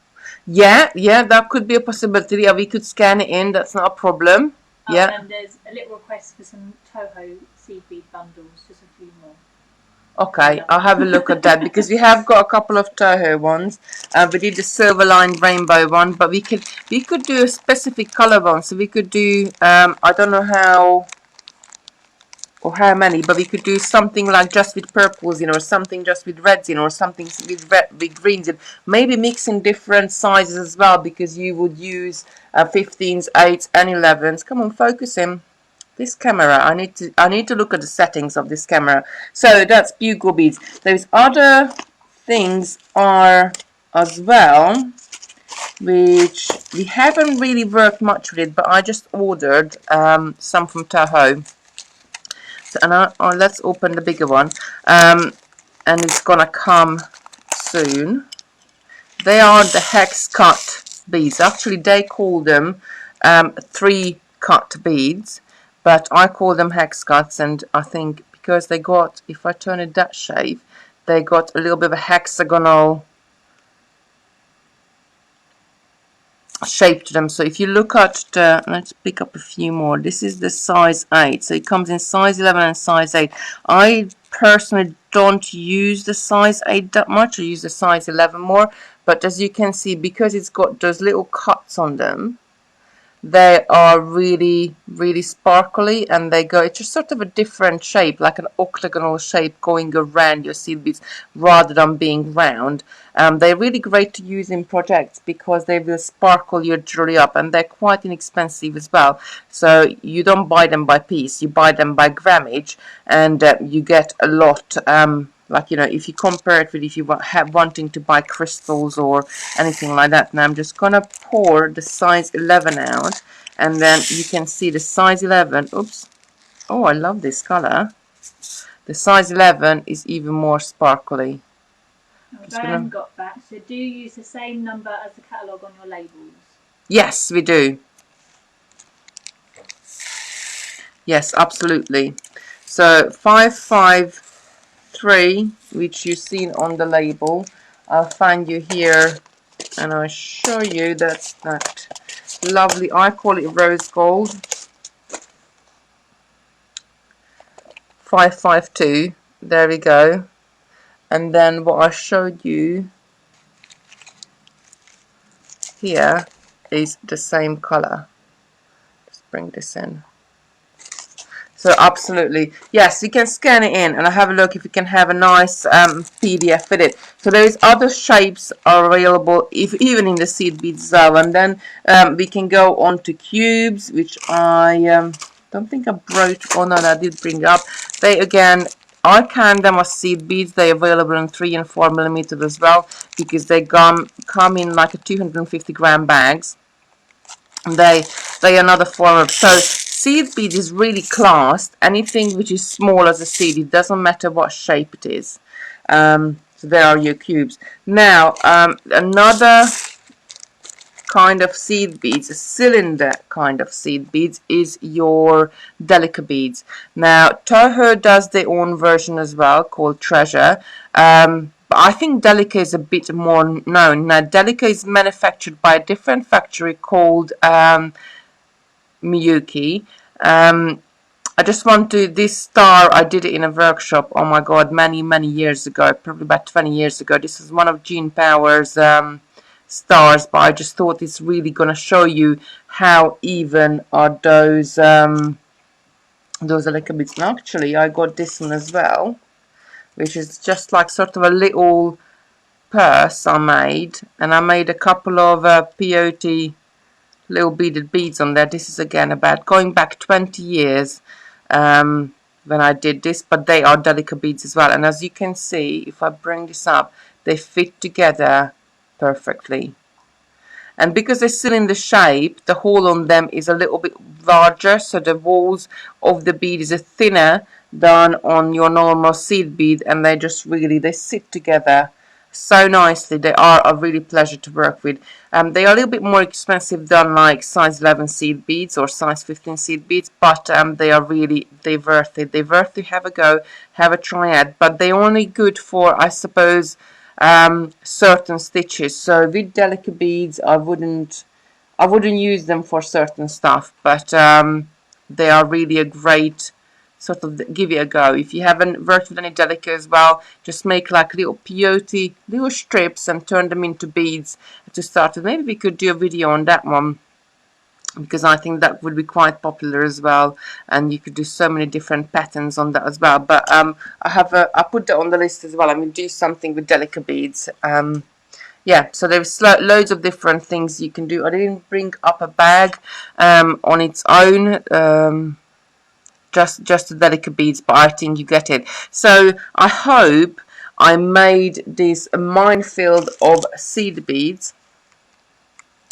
Yeah, that could be a possibility. Yeah, we could scan it in, that's not a problem. Yeah. And there's a little request for some Toho seed bead bundles, just a few more. Okay, I'll have a look at that because we have got a couple of Toho ones. We did the silver lined rainbow one, but we could do a specific color one. So we could do I don't know how or how many, but we could do something like just with purples in, or something just with reds in, or something with greens in. Maybe mixing different sizes as well, because you would use 15s, 8s, and 11s. Come on, focus in. This camera, I need to look at the settings of this camera. So that's bugle beads. Those other things are as well, which we haven't really worked much with it, but I just ordered some from Toho. So, and let's open the bigger one, and it's gonna come soon. They are the hex cut beads. Actually, they call them 3 cut beads, but I call them hex cuts, and I think because they got, if I turn it that shape, they got a little bit of a hexagonal shape to them. So if you look at the, let's pick up a few more. This is the size 8, so it comes in size 11 and size 8. I personally don't use the size 8 that much. I use the size 11 more, but as you can see, because it's got those little cuts on them, they are really, really sparkly, and they go, it's just sort of a different shape, like an octagonal shape going around your seed beads rather than being round. They're really great to use in projects because they will sparkle your jewelry up, and they're quite inexpensive as well. So you don't buy them by piece, you buy them by grammage, and you get a lot. Like, you know, if you compare it with if you wanting to buy crystals or anything like that. Now I'm just gonna pour the size 11 out, and then you can see the size 11. Oops. Oh, I love this color. The size 11 is even more sparkly. Diane got back. So do you use the same number as the catalogue on your labels? Yes, we do. Yes, absolutely. So 553, which you've seen on the label, I'll find you here and I'll show you. That's that lovely, I call it rose gold. 552, there we go. And then what I showed you here is the same color. Let's bring this in. So absolutely, yes, you can scan it in and have a look if you can have a nice PDF with it. So those other shapes are available even in the seed beads as well. And then we can go on to cubes, which I don't think I broke. Oh no, I did bring up. They again, I can them as seed beads. They're available in 3 and 4 millimeters as well, because they come in like a 250 gram bags. They another form of, so seed bead is really classed. Anything which is small as a seed, it doesn't matter what shape it is. So there are your cubes. Now another kind of seed beads, a cylinder kind of seed beads, is your delica beads. Now Toho does their own version as well called Treasure. But I think Delica is a bit more known. Now, Delica is manufactured by a different factory called Miyuki. I just want to, this star, I did it in a workshop, oh my god, many years ago, probably about 20 years ago. This is one of Gene Power's stars, but I just thought it's really going to show you how even are those little bits. And actually, I got this one as well, which is just like sort of a little purse I made, and I made a couple of peyote little beaded beads on there. This is again about going back 20 years when I did this, but they are delicate beads as well. And as you can see, if I bring this up, they fit together perfectly. And because they're still in the shape, the hole on them is a little bit larger, so the walls of the bead is thinner than on your normal seed bead, and they sit together so nicely. They are a really pleasure to work with. They are a little bit more expensive than like size 11 seed beads or size 15 seed beads, but they're worth it. They're worth to have a go, have a try at, but they're only good for, I suppose, certain stitches. So with delicate beads, I wouldn't use them for certain stuff, but they are really a great sort of, give it a go. If you haven't worked with any delicate as well, just make like little peyote, little strips and turn them into beads to start with. Maybe we could do a video on that one, because I think that would be quite popular as well, and you could do so many different patterns on that as well. But I put that on the list as well. I'm going to do something with delicate beads. Yeah, so there's loads of different things you can do. I didn't bring up a bag on its own, just the delicate beads, but I think you get it. So I hope I made this minefield of seed beads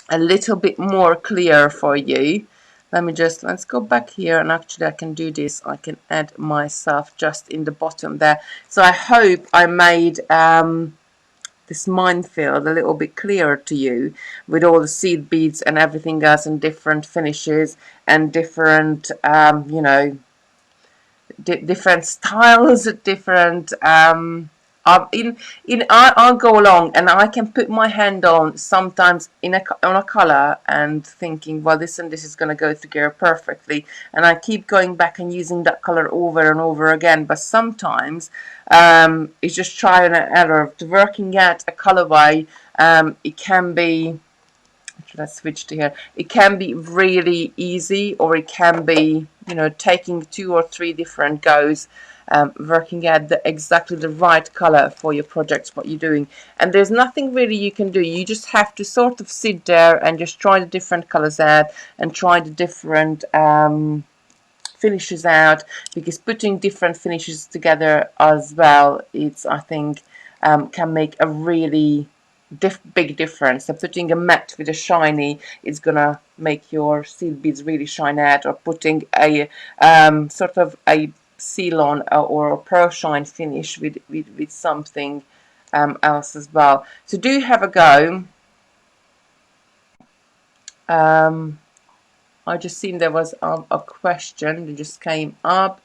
a little bit more clear for you. Let's go back here, and actually I can do this. I can add myself just in the bottom there. So I hope I made this minefield a little bit clearer to you with all the seed beads and everything else and different finishes and different you know, different styles, different I'll go along and I can put my hand on sometimes on a color and thinking, well, this and this is going to go together perfectly, and I keep going back and using that color over and over again. But sometimes it's just trial and error. To working out a colorway, it can be, let's switch to here. It can be really easy, or it can be, you know, taking 2 or 3 different goes, working out exactly the right color for your projects, what you're doing. And there's nothing really you can do. You just have to sort of sit there and just try the different colors out and try the different finishes out, because putting different finishes together as well, I think can make a really big difference. So putting a matte with a shiny is gonna make your seed beads really shine out, or putting a sort of a seal on or a pro shine finish with something else as well. So do have a go. I just seen there was a question that just came up.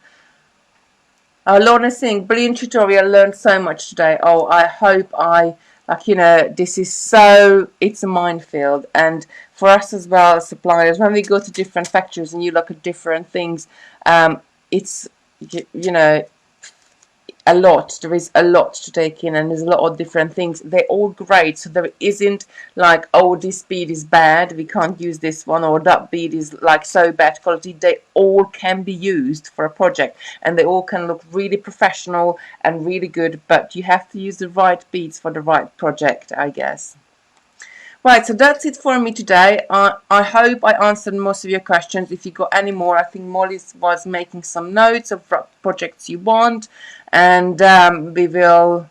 Lorna Singh, brilliant tutorial, learned so much today. Oh, I hope you know, this is it's a minefield. And for us as well as suppliers, when we go to different factories and you look at different things, it's, you know, there is a lot to take in, and there's a lot of different things. They're all great, so there isn't like, oh, this bead is bad, we can't use this one, or that bead is like so bad quality. They all can be used for a project, and they all can look really professional and really good, but you have to use the right beads for the right project, I guess. Right, so that's it for me today. I hope I answered most of your questions. If you got any more, I think Molly was making some notes of projects you want, and we will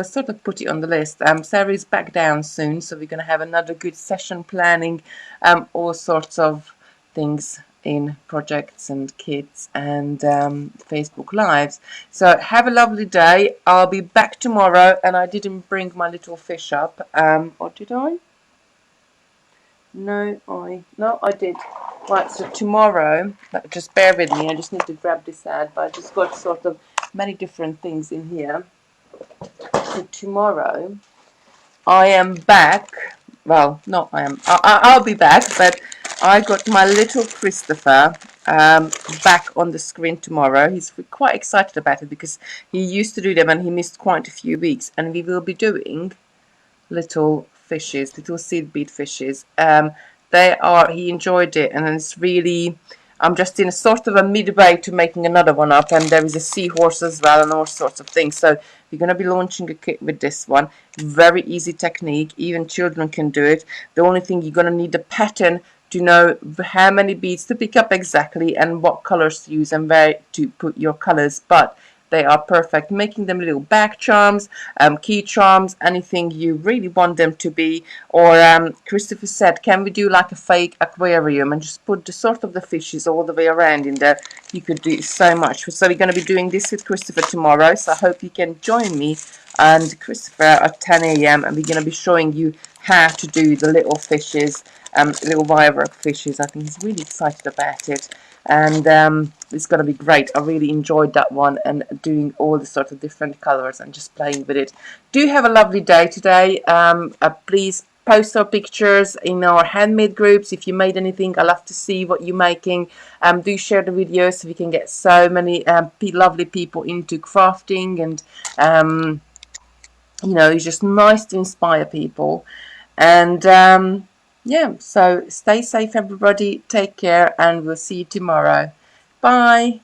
sort of put it on the list. Sarah's back down soon, so we're going to have another good session planning all sorts of things in projects and kits and Facebook Lives. So have a lovely day. I'll be back tomorrow, and I didn't bring my little fish up, or did I? No, I did. Right, so tomorrow, just bear with me, I just need to grab this ad, but I just got sort of many different things in here. So tomorrow I am back. Well, not I am. I'll be back, but I got my little Christopher back on the screen tomorrow. He's quite excited about it because he used to do them and he missed quite a few weeks. And we will be doing little fishes, little seed bead fishes. He enjoyed it, and it's really, I'm just in a sort of a midway to making another one up, and there is a seahorse as well and all sorts of things. So we're going to be launching a kit with this one. Very easy technique, even children can do it. The only thing, you're going to need a pattern to know how many beads to pick up exactly and what colors to use and where to put your colors. But they are perfect, making them little back charms, key charms, anything you really want them to be. Or Christopher said, can we do like a fake aquarium and just put the sort of the fishes all the way around in there? You could do so much. So we're going to be doing this with Christopher tomorrow. So I hope you can join me and Christopher at 10 a.m. and we're going to be showing you how to do the little fishes, little wire fishes. I think he's really excited about it. And it's going to be great. I really enjoyed that one and doing all the sort of different colors and just playing with it. Do have a lovely day today. Please post our pictures in our handmade groups. If you made anything, I love to see what you're making. Do share the videos so we can get so many lovely people into crafting, and it's just nice to inspire people. And yeah, so stay safe, everybody. Take care, and we'll see you tomorrow. Bye.